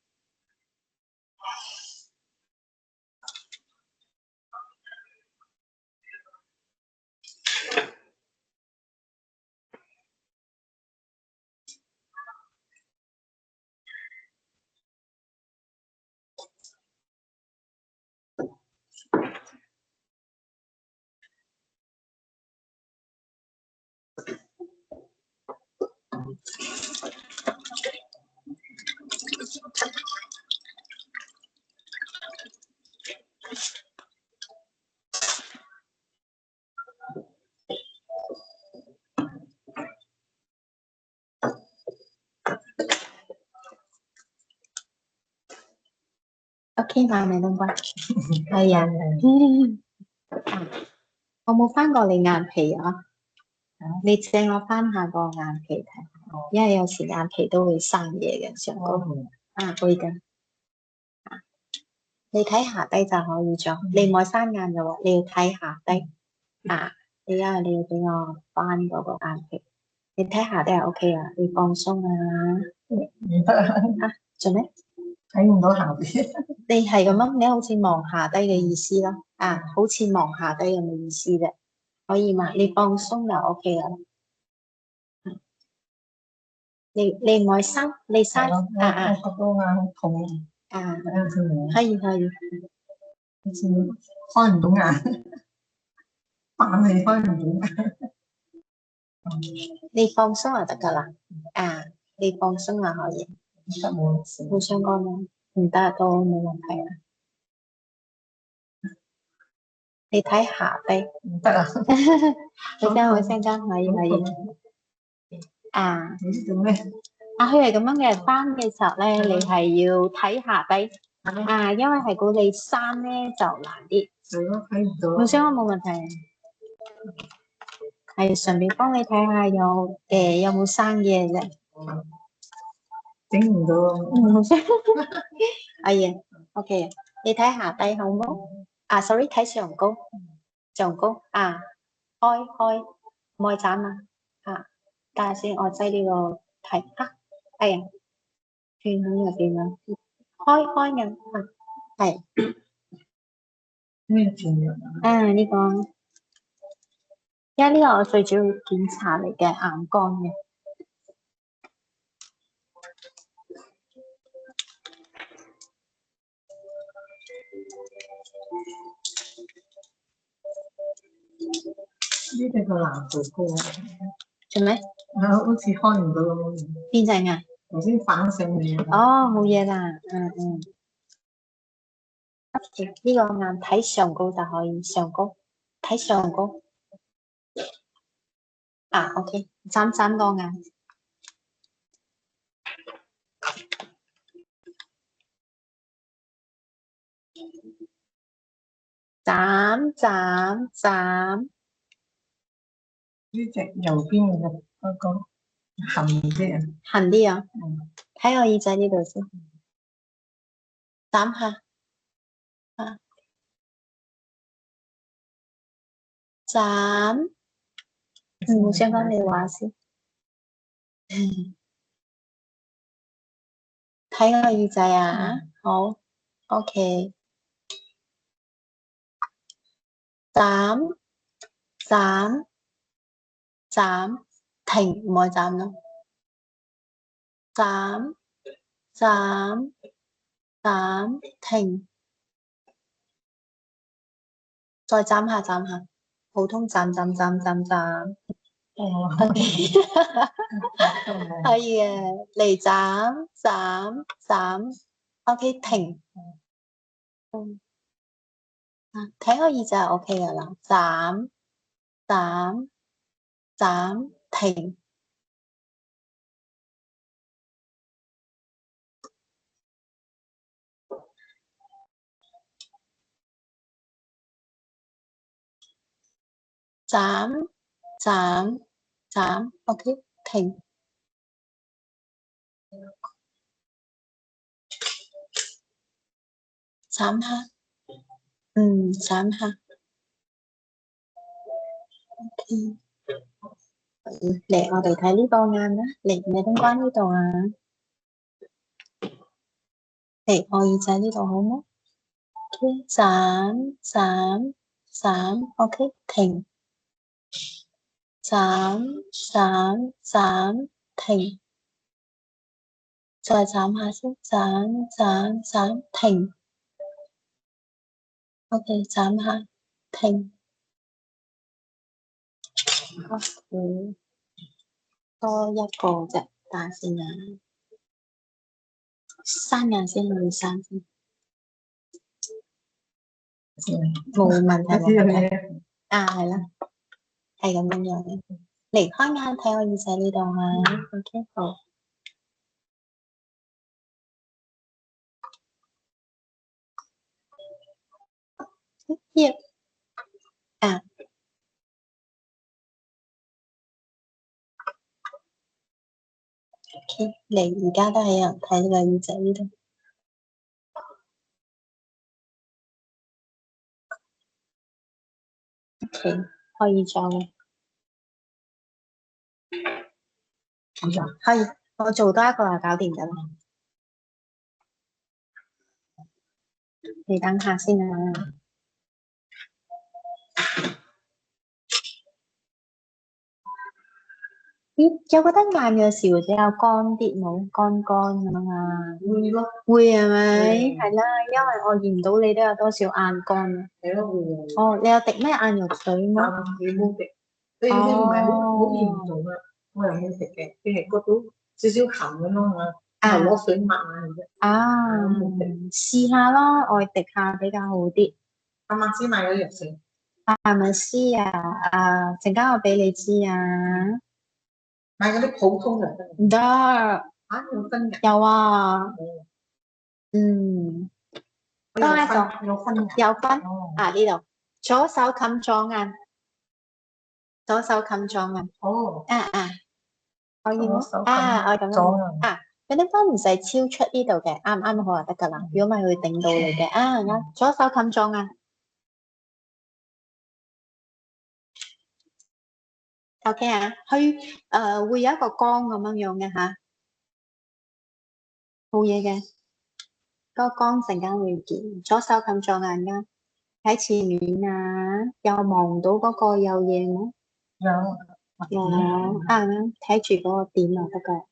OK 嘛，你諗啩？係啊，我冇翻過你眼皮啊，你借我翻下個眼皮睇下，因為有時眼皮都會生嘢嘅，上個啊會㗎，你睇下低就可以咗，你唔愛閂眼嘅話，你要睇下低啊。你啊，你要俾我翻嗰個眼皮，你睇下都係 OK 啊，你放鬆啊，唔得啊，做咩？睇唔到下邊。你係咁樣，你好似望下低嘅意思咯，好似望下低咁嘅意思啫，可以嘛？你放鬆就 OK 啦。你唔愛生，你生我覺到眼好痛，啊，睇下先嚟。可以，好似開唔到眼，扮係開唔到眼。你放鬆就得噶啦，你放鬆就可以，得冇事。冇相干咯，唔得都冇問題啊。你睇下低，唔得啊！好聲間可以，你知做咩？佢係咁樣嘅，生嘅時候咧，你係要睇下低，因為係估你生咧就難啲。係咯，睇唔到。冇相干冇問題，係順便幫你睇下有冇生嘢啫。整唔到。冇相干。哎呀，OK，你睇下低好冇？sorry，睇上高，開，唔可以眨啊，等下先，我擠呢個睇哎呀，轉喺入邊啦，開嘅，係，咩轉啊？呢個，因為呢個我最主要檢查你嘅眼光嘅，呢隻個藍度高啊！做咩？好似開唔到咁。邊隻啊？頭先反射嚟。冇嘢啦，呢個眼睇上高就可以，上高，睇上高，OK，眨個眼，眨，呢隻右邊嘅嗰個痕啲啊，痕啲啊，睇我耳仔呢度先，眨下，眨，冇相干你話先，睇我耳仔啊，好 ，OK，眨，停，唔可以眨咯，眨，停，再眨下，普通眨，OK，可以嘅，嚟眨，OK，停，睇我耳仔就 OK 噶啦，眨，停，眨，OK，停，眨下，眨下，OK，嚟我哋睇呢個眼啦，嚟你通關呢度啊，嚟我耳仔呢度好冇？OK，眨，OK，停，眨，停，再眨下先，眨，停，OK，眨下，停，OK，多一個啫，等下先啊，閂眼先，你閂先，冇問題，係啦，係咁樣樣，嚟開眼睇我耳仔呢度啊，OK，好。Here，OK，嚟而家都係有人睇呢個耳仔呢度，OK，可以做嘅，咁啊，可以，我做多一個就搞掂㗎啦。你等下先啊。咦，有覺得眼有時會比較乾啲冇？乾乾咁樣啊？會咯，會係咪？嗯係啦，因為我見唔到你都有多少眼乾啊。係咯，會。哦，你有滴咩眼藥水但嗎？你冇食，你唔係好嚴哦，重啊，我又冇食嘅，你係覺到少少痕咁咯嚇，我啊攞水抹下嘅啫，啊，我冇食。試下咯，我滴下比較好啲。啱啱先買咗藥食，係咪試啊？啊，陣間我俾你知啊。買嗰啲普通嘅得。唔得，嚇有分嘅，有啊，哦，嗯，我有多一個分有分嘅，有分哦啊呢度，左手冚左眼，左手冚左眼，哦，啊啊，可以我嗎？手咁我咁樣左啊，啊，嗰啲分唔使超出呢度嘅，啱啱好就得噶啦。如果唔係會頂到你嘅，啱，左手冚左眼，OK 啊，佢會有一個光咁樣樣嘅吓，冇嘢嘅，嗰個光陣間會見，左手冚左眼噶，喺前面啊，又望到嗰個有嘢冇？有，有睇住嗰個點就得噶啦。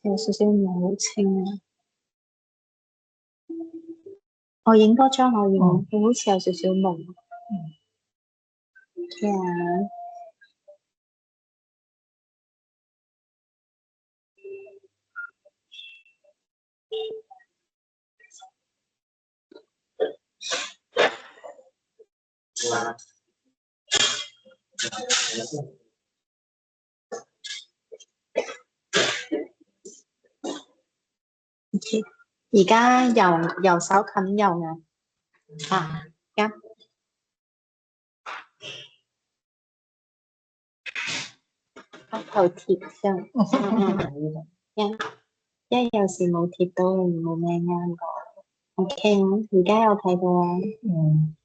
有少少唔係好清啊。我影多張我影，佢好似有少少朦。嘅，而家右手冚右眼啊，啱，額頭貼上，啱，因為有時冇貼到，冇咩啱講。OK，而家有睇到啊。嗯，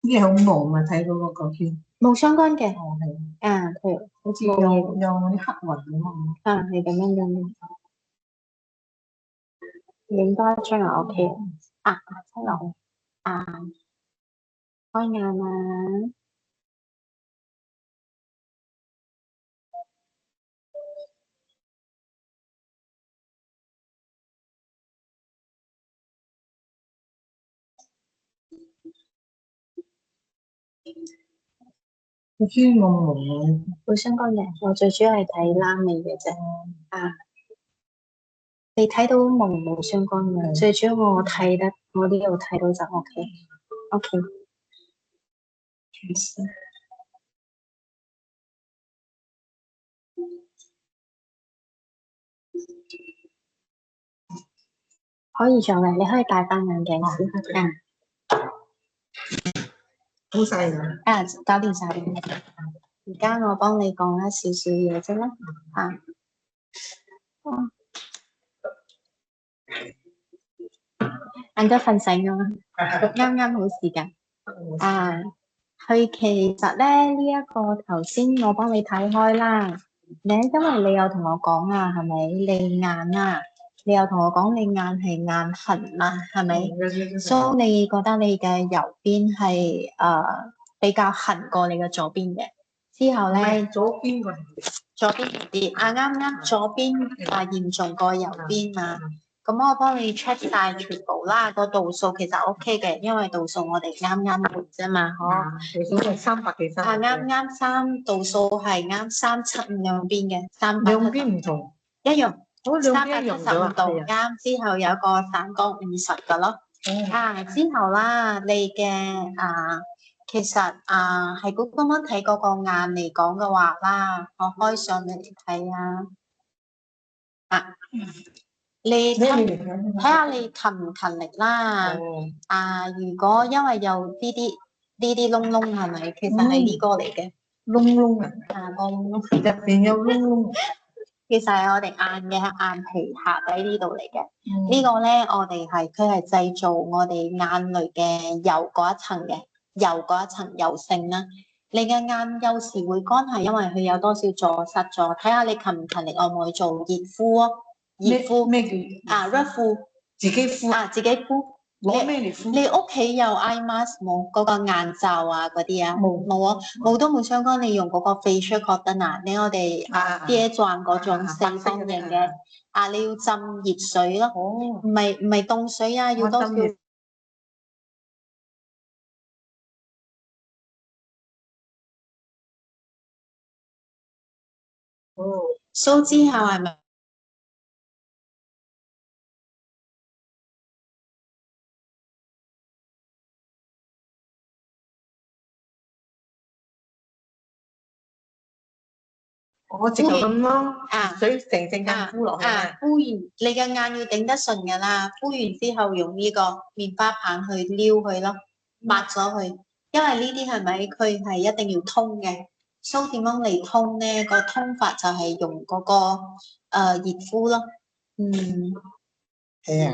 啲好朦啊，睇到個圈，冇相干嘅，哦係，佢好似冇嘢，有啲黑雲咁啊，係咁樣樣。影多一張就 OK 啊，出嚟啊，開眼啊，個圈朦朦冇相干嘅，我最主要係睇拉尾嘅啫。啊，你睇到冇相干嘅，最主要我睇得我呢度睇到就 OK，OK，可以做嘅，你可以戴翻眼鏡先。好細㗎，搞掂晒啦。而家我幫你講一少少嘢啫啦。晏咗瞓醒啊嘛，啱啱好時間。佢其實咧呢一個頭先我幫你睇開啦，因為你有同我講啊，係咪你眼啊？你有同我講你眼係眼痕啊，係咪？所以你覺得你嘅右邊係比較痕過你嘅左邊嘅。之後咧，左邊個左邊啲啱左邊嚴重過右邊嘛。咁我幫你 check 晒全部啦，個度數其實 OK 嘅，因為度數我哋啱滿啫嘛，度數係300幾300。啱度數係啱375兩邊嘅，兩邊唔同，一樣，兩邊一樣375度啱，之後有個散光50嘅咯。之後啦，你嘅其實係咁樣睇嗰個眼嚟講嘅話啦，我開上嚟睇啊。你咩睇嚟㗎？睇下你勤唔勤力啦。哦，如果因為有呢啲窿窿係咪？其實係呢個嚟嘅。窿窿啊，個窿窿，入邊有窿窿。其實係我哋眼嘅眼皮下底呢度嚟嘅。嗯呢個咧，佢係製造我哋眼淚嘅油嗰一層嘅油嗰一層油性啦。你嘅眼有時會乾係因為佢有多少阻塞咗，睇下你勤唔勤力，可唔可以做熱敷啊？熱敷咩叫熱敷自己敷？自己敷。攞咩嚟敷？你屋企有 eye mask 冇？嗰個眼罩啊嗰啲啊？冇啊，冇都冇相干。你用嗰個 facial cotton 我哋跌狀嗰種四方形嘅你要浸熱水咯。唔係凍水啊，要多少？蘇之後係咪？我直頭咁咯，水成咁敷落去敷完你嘅眼要頂得順㗎啦，敷完之後用呢個棉花棒去撩佢咯，抹咗佢。因為呢啲係咪佢係一定要通嘅？蘇點樣嚟通咧？個通法就係用嗰個熱敷咯。係啊。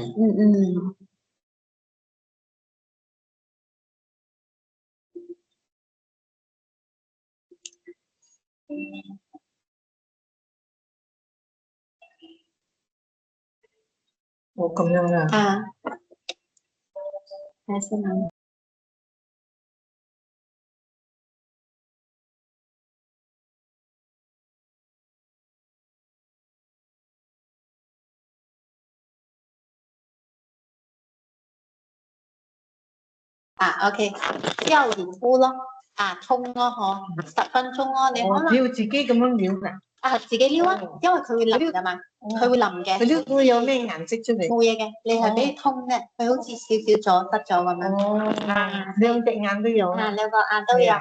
咁樣啊。睇先啊。OK， 之後熱敷咯，通咯，10分鐘咯，你可能要自己咁樣撩㗎。自己撩啊，因為佢會淋㗎嘛，佢會淋嘅。佢撩會有咩顏色出嚟？冇嘢嘅，你係俾通嘅，佢好似少少阻塞咗咁樣。兩隻眼都有。兩個眼都有。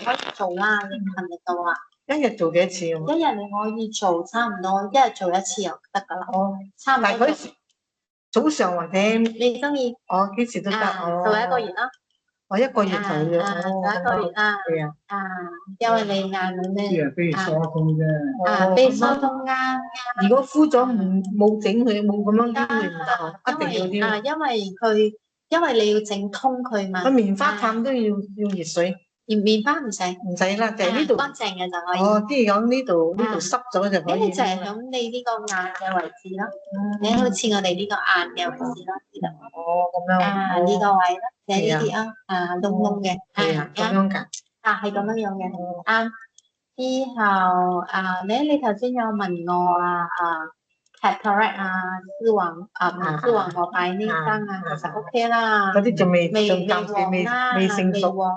可以做啦，你勤力嘅話。一日做幾多次？一日你可以做差唔多，一日做1次就得㗎啦。差唔多。早上或者你中意？幾時都得。做1個月啦。我1個月就要。做1個月啦。係啊。因為你眼裏面俾疏通啫。俾疏通啱。如果敷咗冇整佢，冇咁樣撩佢唔得，一定要撩。因為你要整通佢嘛。個棉花棒都要熱水。棉花唔使啦，就係呢度乾淨嘅就可以。即係講呢度濕咗就可以。呢就係響你呢個眼嘅位置咯。你好似我哋呢個眼嘅位置咯，呢度。咁樣。呢個位咯，就係呢啲窿窿嘅。係啊，咁樣㗎。係咁樣樣嘅。之後你頭先有問我cataract 視網膜擺呢針其實 OK 啦。嗰啲仲未未成熟啦。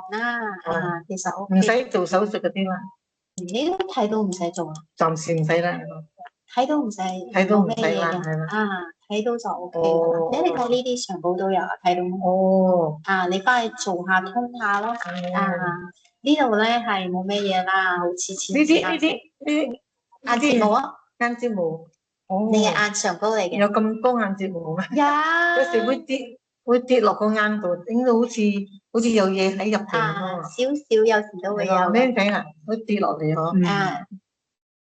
其實 OK。唔使做手術嗰啲啦。你都睇到唔使做啦。暫時唔使啦。睇到唔使。睇到唔使啦，係啦。睇到就 OK 啦。你睇呢啲相簿都有睇到。你翻去做下通下咯。呢度咧係冇咩嘢啦，好似前呢啲眼睫毛啊。眼睫毛。你嘅眼上高嚟嘅。有咁多眼睫毛咩？有。有時會跌落個眼度，整到好似有嘢喺入邊咯。少少有時都會有。靚仔啊，會跌落嚟嗬。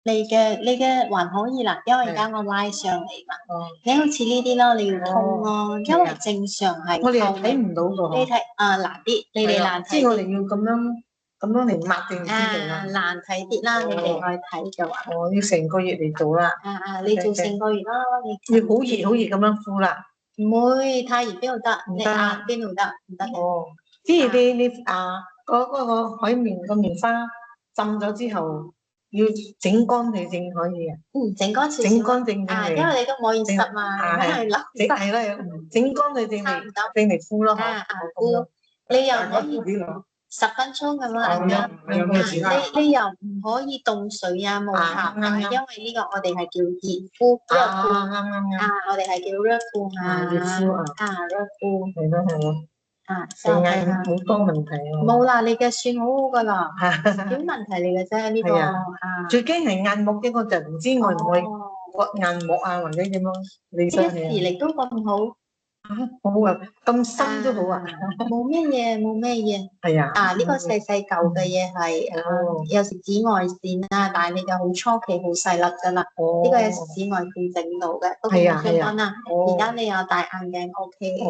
你嘅還可以啦，因為而家我拉上嚟嘛。你好似呢啲咯，你要通咯，因為正常係。我哋又睇唔到㗎。你睇難啲，你哋難睇。即係我哋要咁樣嚟抹定先嚟啦。難睇啲啦，你哋去睇嘅話。要成個月嚟做啦。你做成個月啦，你。要好熱好熱咁樣敷啦。唔會太熱邊度得？你邊度得？唔得。即係你嗰個海綿個棉花浸咗之後，要整乾淨正可以啊。整乾淨。整乾淨正因為你都唔可以濕嘛，因為流濕。係啦，整乾淨正嚟敷咯。敷。你又可以10分鐘咁樣。你又唔可以凍水冇茶，因為呢個我哋係叫熱敷。我哋係叫熱敷熱敷。熱敷。係咯。成眼好多問題啊！冇啦，你嘅算好好噶啦，點問題嚟嘅啫呢個。最驚係眼膜嘅，我就唔知愛唔愛個硬膜啊，或者點樣？你你嘅視力都咁好。好啊，咁深都好啊。冇咩嘢，冇咩嘢。係啊。呢個細細嚿嘅嘢係有時紫外線啦，但係你就好初期好細粒㗎啦。呢個有時紫外線整到嘅，不過冇相干啦。而家你有戴眼鏡 OK 嘅。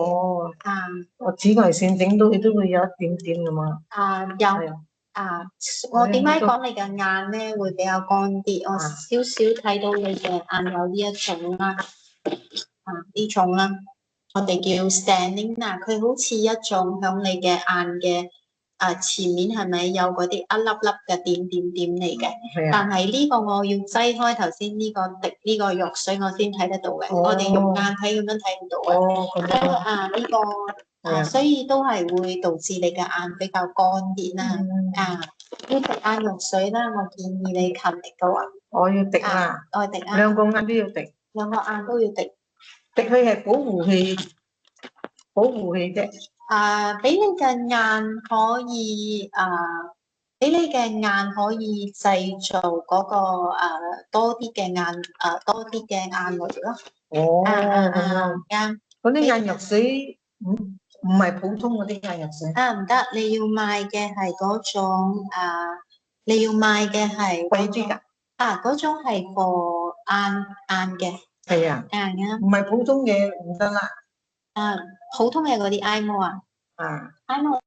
我紫外線整到佢都會有一點點㗎嘛。有。我點解講你嘅眼咧會比較乾啲？我少少睇到你嘅眼有呢一種啦。呢種啦，我哋叫 stanina，佢好似一種響你嘅眼嘅前面係咪有嗰啲一粒粒嘅點點點嚟嘅？但係呢個我要擠開頭先呢個滴呢個藥水，我先睇得到嘅。我哋肉眼睇咁樣睇唔到嘅。呢個所以都係會導致你嘅眼比較乾啲啦。要滴眼藥水啦，我建議你勤力嘅話，我要滴啦，我滴兩個眼都要滴，兩個眼都要滴。滴佢係保護氣啫。俾你嘅眼可以俾你嘅眼可以製造嗰個多啲嘅多啲嘅眼淚咯。啱。嗰啲眼藥水唔係普通嗰啲眼藥水。唔得，你要買嘅係嗰種你要買嘅係貴啲㗎。嗰種係個眼嘅。係啊。唔係普通嘅唔得啦。普通嘅嗰啲 eye more eye more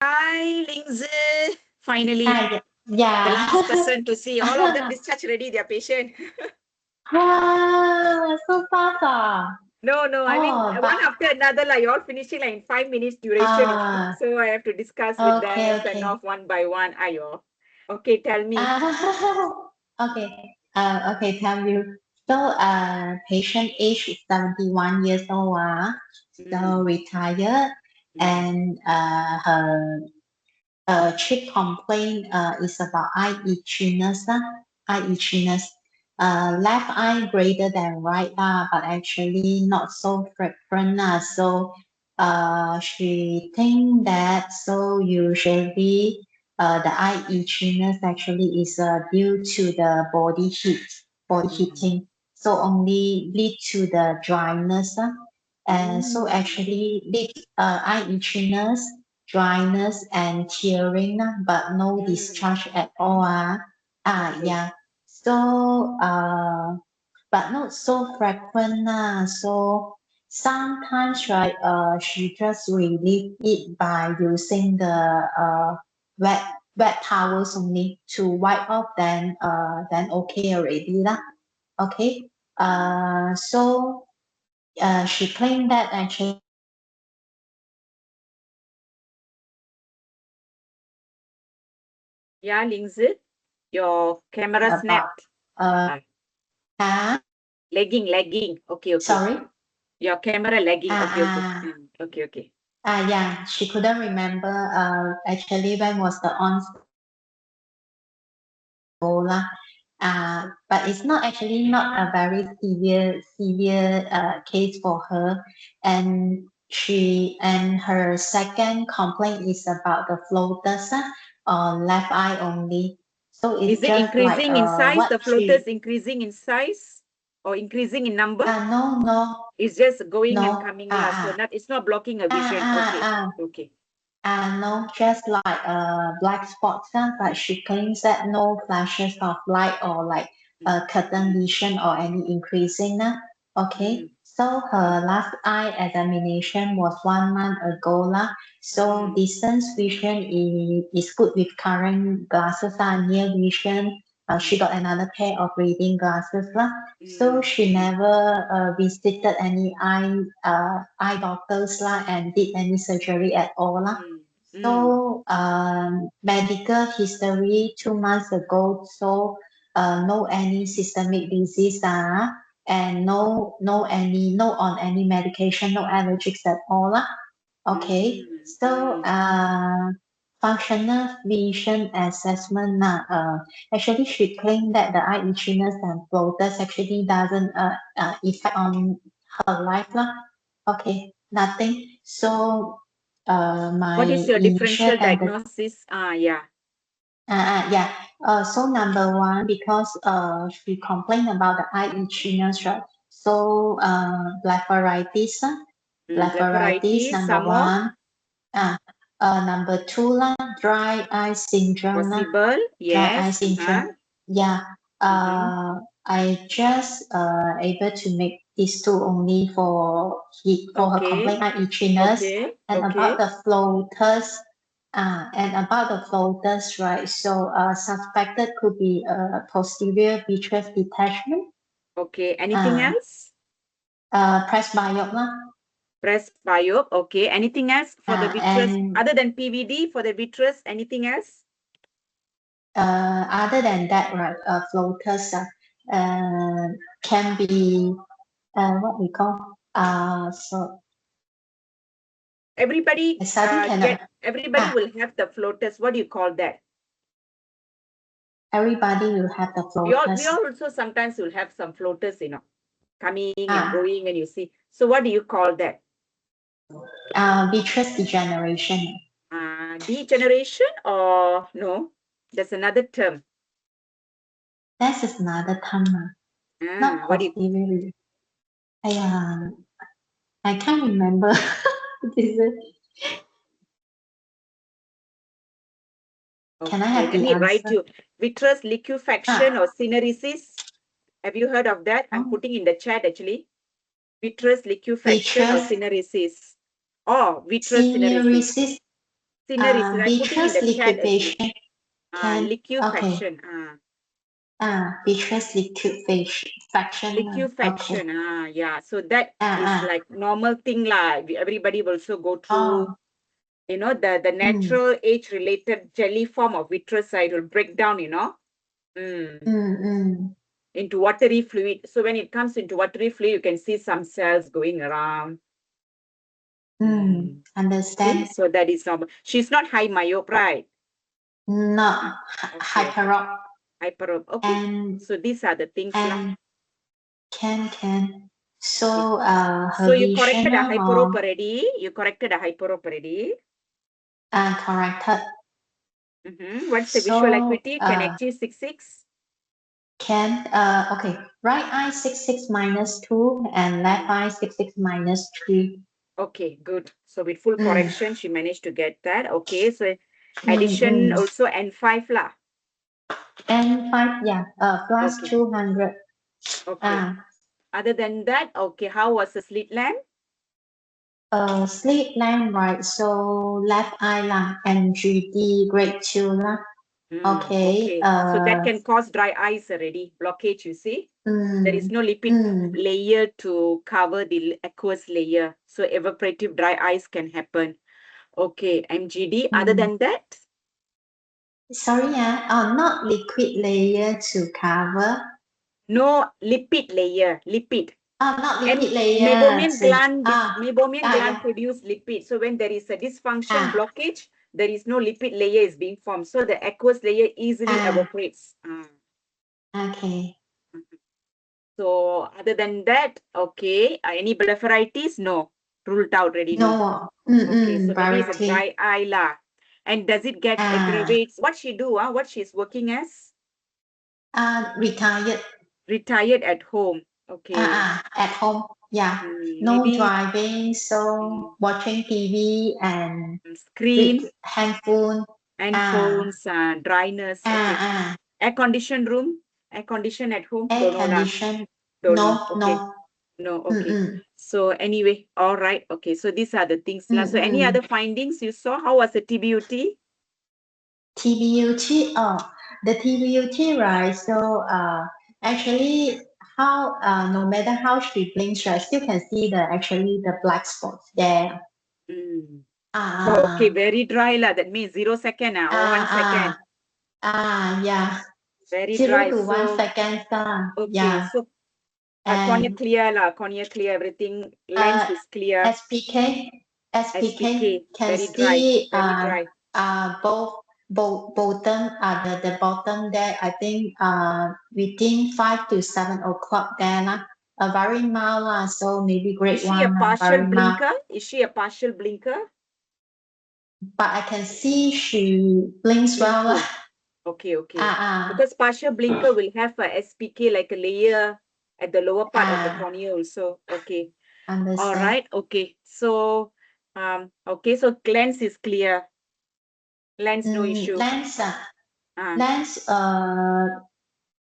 Hi, Lingzi. Finally, Ah, the yeah. last person to see. All of them discharged already, their patient. Wow, so fast ah. No, I mean, Oh, one but after another, like you're all finishing like in 5 minutes duration. So I have to discuss with okay, them, send okay. off one by one. Ayo. Okay, tell me. Okay. Okay, tell you. So, patient age is 71 years old, so retired, and her chief complaint is about eye itchiness, eye itchiness. Left eye greater than right, but actually not so frequent. So she think that so usually the eye itchiness actually is due to the body heat, body heating. So only lead to the dryness. And so actually lead eye itchiness, dryness and tearing, but no discharge at all. Yeah. So, but not so frequent. So sometimes, right, she just relieve it by using the wet wet towels only to wipe off. Then okay already lah. Okay. So she claimed that actually. Yeah, Lingzi, your camera About snapped. Lagging. Okay. Sorry. Your camera lagging. Okay. Yeah, she couldn't remember actually when was the onset of Ebola. But it's not actually not a very severe case for her. And her second complaint is about the floaters on left eye only. So it's Is it just like increasing in size? what The floaters increasing in size or increasing in number? no. It's just going No. and coming. So it's not blocking a vision. Okay. No, just like black spots, but she claims that no flashes of light or like curtain vision or any increasing. Okay, so her last eye examination was 1 month ago. So distance vision is good with current glasses, near vision. She got another pair of reading glasses. So she never visited any eye doctors and did any surgery at all. So medical history 2 months ago. So no any systemic disease and no on any medication, no allergics at all. Okay. So functional vision assessment. Actually she claimed that the eye itchiness and floaters actually doesn't affect on her life. Okay, nothing. So my What is your differential initial diagnosis? Yeah. Yeah. So number one, because she complained about the eye itchiness, right? So blepharitis, Blepharitis, number some more? one. Number two, dry eye syndrome. Possible, Dry eye yes. syndrome. Yeah. I just able to make these two only for her complaint eye itchiness. And about the floaters, right? So suspected could be posterior vitreous detachment. Okay. Anything else? Presbyope. Presbyope. Okay. Anything else for the vitreous? And Other than PVD, for the vitreous, anything else? other than that, right, floaters can be what we call so Everybody everybody will have the floaters. What do you call that? Everybody will have the We floaters. all also sometimes will have some floaters, coming and going, and you see. So what do you call that? Vitreous degeneration. Degeneration or no? There's another term. That is another term. Not posterior. I can't remember. Can I have Let me write answer? you. Vitreous liquefaction or syneresis. Have you heard of that? I'm putting in the chat actually. Vitreous liquefaction or syneresis. Or vitreous syneresis. Cineresis. I'm putting in vitreous the chat as well. liquefaction. Can Liquefaction. vitreous liquefaction. Liquefaction. Okay. Yeah. So that is like normal thing lah. Everybody will also go through. Oh. You know, the natural age-related jelly form of vitreous side will break down, you know, into watery fluid. So when it comes into watery fluid, you can see some cells going around. Understand. See? So that is normal. She's not high myope, right? Not hyperop. Hyperop. Okay. And so these are the things. And can. So her so you vision corrected a hyperop already. You corrected a hyperop already. Corrected. What's the visual acuity? Can achieve 6.6? Can okay. Right eye 6.6 -2 and left eye 6.6 -3. Okay, good. So with full correction, she managed to get that. Okay, so addition also N5 lah. N5, yeah. Plus Okay. 200. Okay. Other than that, okay, how was the slit lamp? Slit lamp, right? So left eye lah, NGD grade 2 lah. Okay. So that can cause dry eyes already, blockage, you see. There is no lipid layer to cover the aqueous layer. So evaporative dry eyes can happen. Okay, MGD. Other than that? Sorry, not liquid layer to cover. No, lipid layer, lipid. Not lipid layer. Meibomian gland, yeah. produce lipid. So when there is a dysfunction, blockage, there is no lipid layer is being formed. So the aqueous layer easily evaporates. Okay. So other than that, okay. Any blepharitis? No. Ruled out already. No. Okay, so maybe very it's a clean. dry eye lah. And does it get aggravates? What she do? What she's working as? Retired. Retired at home. Okay. At home. Yeah. No maybe driving, so watching TV and screen, handphone. Phones, dryness. Okay. Air conditioned room, air conditioned at home. Air conditioned. No. Okay. So anyway, all right. Okay. So these are the things. So any other findings you saw? How was the TBUT? TBUT. The TBUT, right? So actually, how no matter how she blinks, right, still can see the black spots there. Okay, very dry lah. That means 0 second or 1 second. Yeah. Very 0 dry. to 1 second. Okay, yeah. so cornea clear lah. Cornea clear. Everything. Lens is clear. SPK can very see dry. both bottom the bottom there. I think within 5 to 7 o'clock there lah. Very mild lah. So maybe grade 1. Is she a partial blinker? Is she a partial blinker? But I can see she blinks well lah. Okay. Because partial blinker will have a SPK like a layer at the lower part of the cornea also. Okay. Understand. All right. Okay. So, okay. So lens is clear. Lens no issue. Lens,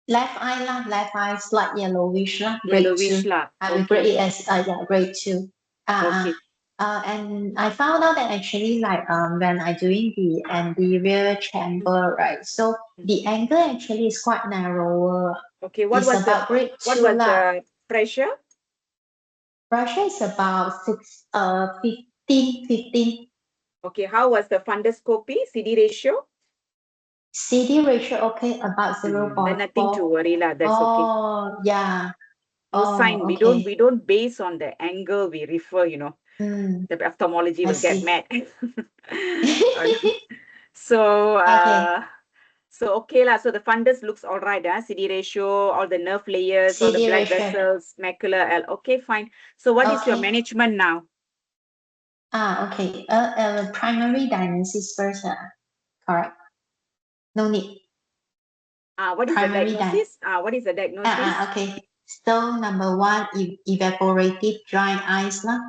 left eye lah. Left eye slight yellowish lah. Yellowish lah. I will grade it as grade 2. Okay. And I found out that actually like when I doing the anterior chamber, right? So the angle actually is quite narrower. Okay, what was the pressure? Pressure is about 15. Okay, how was the funduscopy? CD ratio? CD ratio, okay, about 0.4. Nothing to worry lah. That's okay. Yeah. No sign. Okay. We don't base on the angle we refer, you know. The ophthalmology will get mad. So okay lah. So the fundus looks all right. CD ratio, all the nerve layers, all the blood vessels, macula. Okay, fine. So what is your management now? Okay. Primary diagnosis first. Correct. No need. What is primary the diagnosis? What is the diagnosis? Okay. So number 1, evaporative dry eyes lah.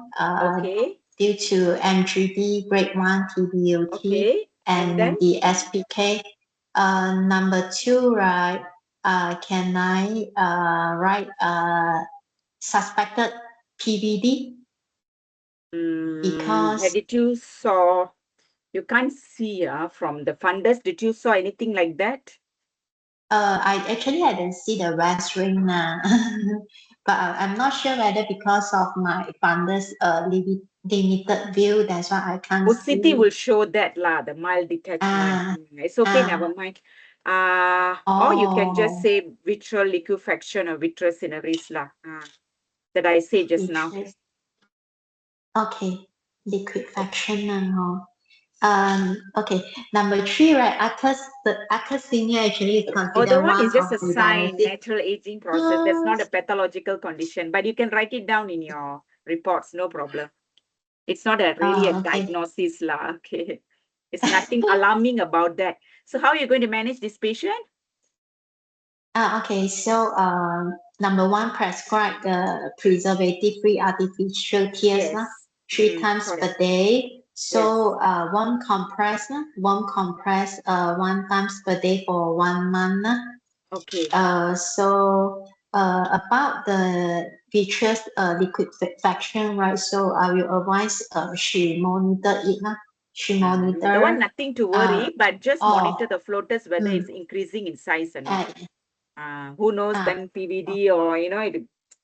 Due to MGD grade 1 TBUT. Okay. And then the SPK. Number 2, right? Can I write suspected PVD? Because did you saw You can't see from the fundus. Did you saw anything like that? I didn't see the West ring now, but I'm not sure whether because of my fundus limited view, that's why I can't OCT see. will show that lah, the mild detachment. It's okay, never mind. Or you can just say vitreal liquefaction or vitreous cineris lah. That I say just now. Okay, liquefaction now. Okay, number 3, right? The acasenia actually is Oh, considered the one is just of a the sign, diagnosis. natural aging process. That's not a pathological condition, but you can write it down in your reports, no problem. It's not really a Okay. diagnosis lah, okay. It's nothing alarming about that. So how are you going to manage this patient? Okay, so number 1, prescribe the preservative-free artificial tears Yes. 3 times correct. per day. So warm compress 1 times per day for 1 month. Okay. So about the vitreous liquefaction, right? So I will advise she monitor it. She monitor. The one nothing to worry, but just monitor the floaters whether it's increasing in size or not. Who knows then PVD or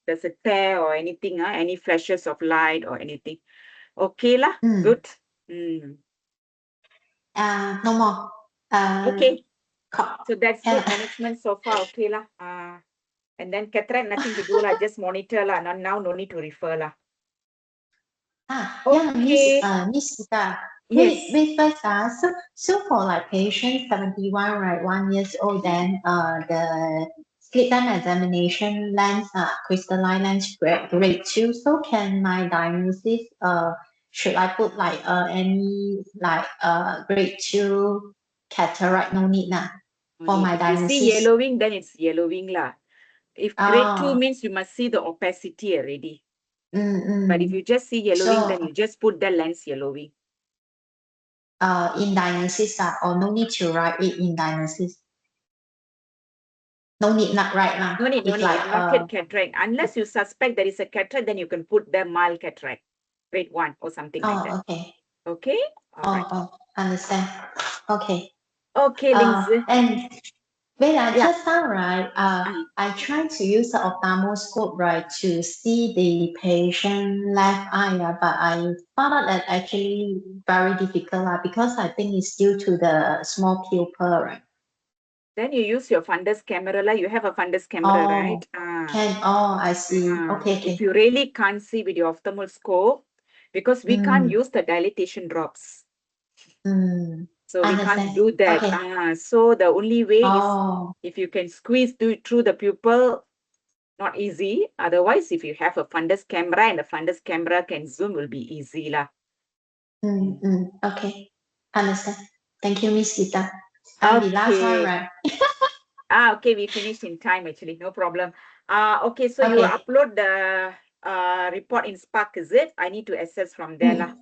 there's a tear or anything, any flashes of light or anything. Okay lah, good. No more. Okay. So that's good management so far, okay lah. And then cataract nothing to do lah, just monitor lah. Now no need to refer lah. Okay. Miss Sita. Yes. Wait first. So for like patient 71, right, 1 years old, then the slit lamp examination lens, crystalline lens grade 2. So can my diagnosis should I put like any like grade 2 cataract? No need for my If you diagnosis. see yellowing, then it's yellowing lah. If grade 2 means you must see the opacity already. But if you just see yellowing, then you just put the lens yellowing. In diagnosis or no need to write it in diagnosis? No need, not right now. No need. Mark it cataract. Unless you suspect there is a cataract, then you can put the mild cataract, grade 1 or something like that. Okay. Okay? All right. Understand. Okay. Okay, Lindsay. And just now, right, I tried to use the ophthalmoscope, right, to see the patient left eye, but I found out that actually very difficult because I think it's due to the small pupil, right? Then you use your fundus camera. You have a fundus camera, right? I see. Okay. If you really can't see with your ophthalmoscope, because we can't use the dilatation drops. So we can't do that. Okay. So the only way is if you can squeeze through the pupil, not easy. Otherwise, if you have a fundus camera and the fundus camera can zoom, will be easy lah. Okay. Understand. Thank you, Miss Gita. The last one, right? Okay, we finished in time actually, no problem. Okay, so you upload the report in Spark, is it? I need to access from there lah.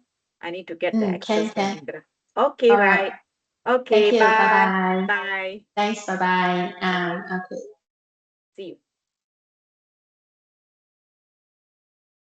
I need to get the access from Indra. Okay, right. Okay, Thank you. bye. Bye. Bye. Thanks. Bye. Okay. See you.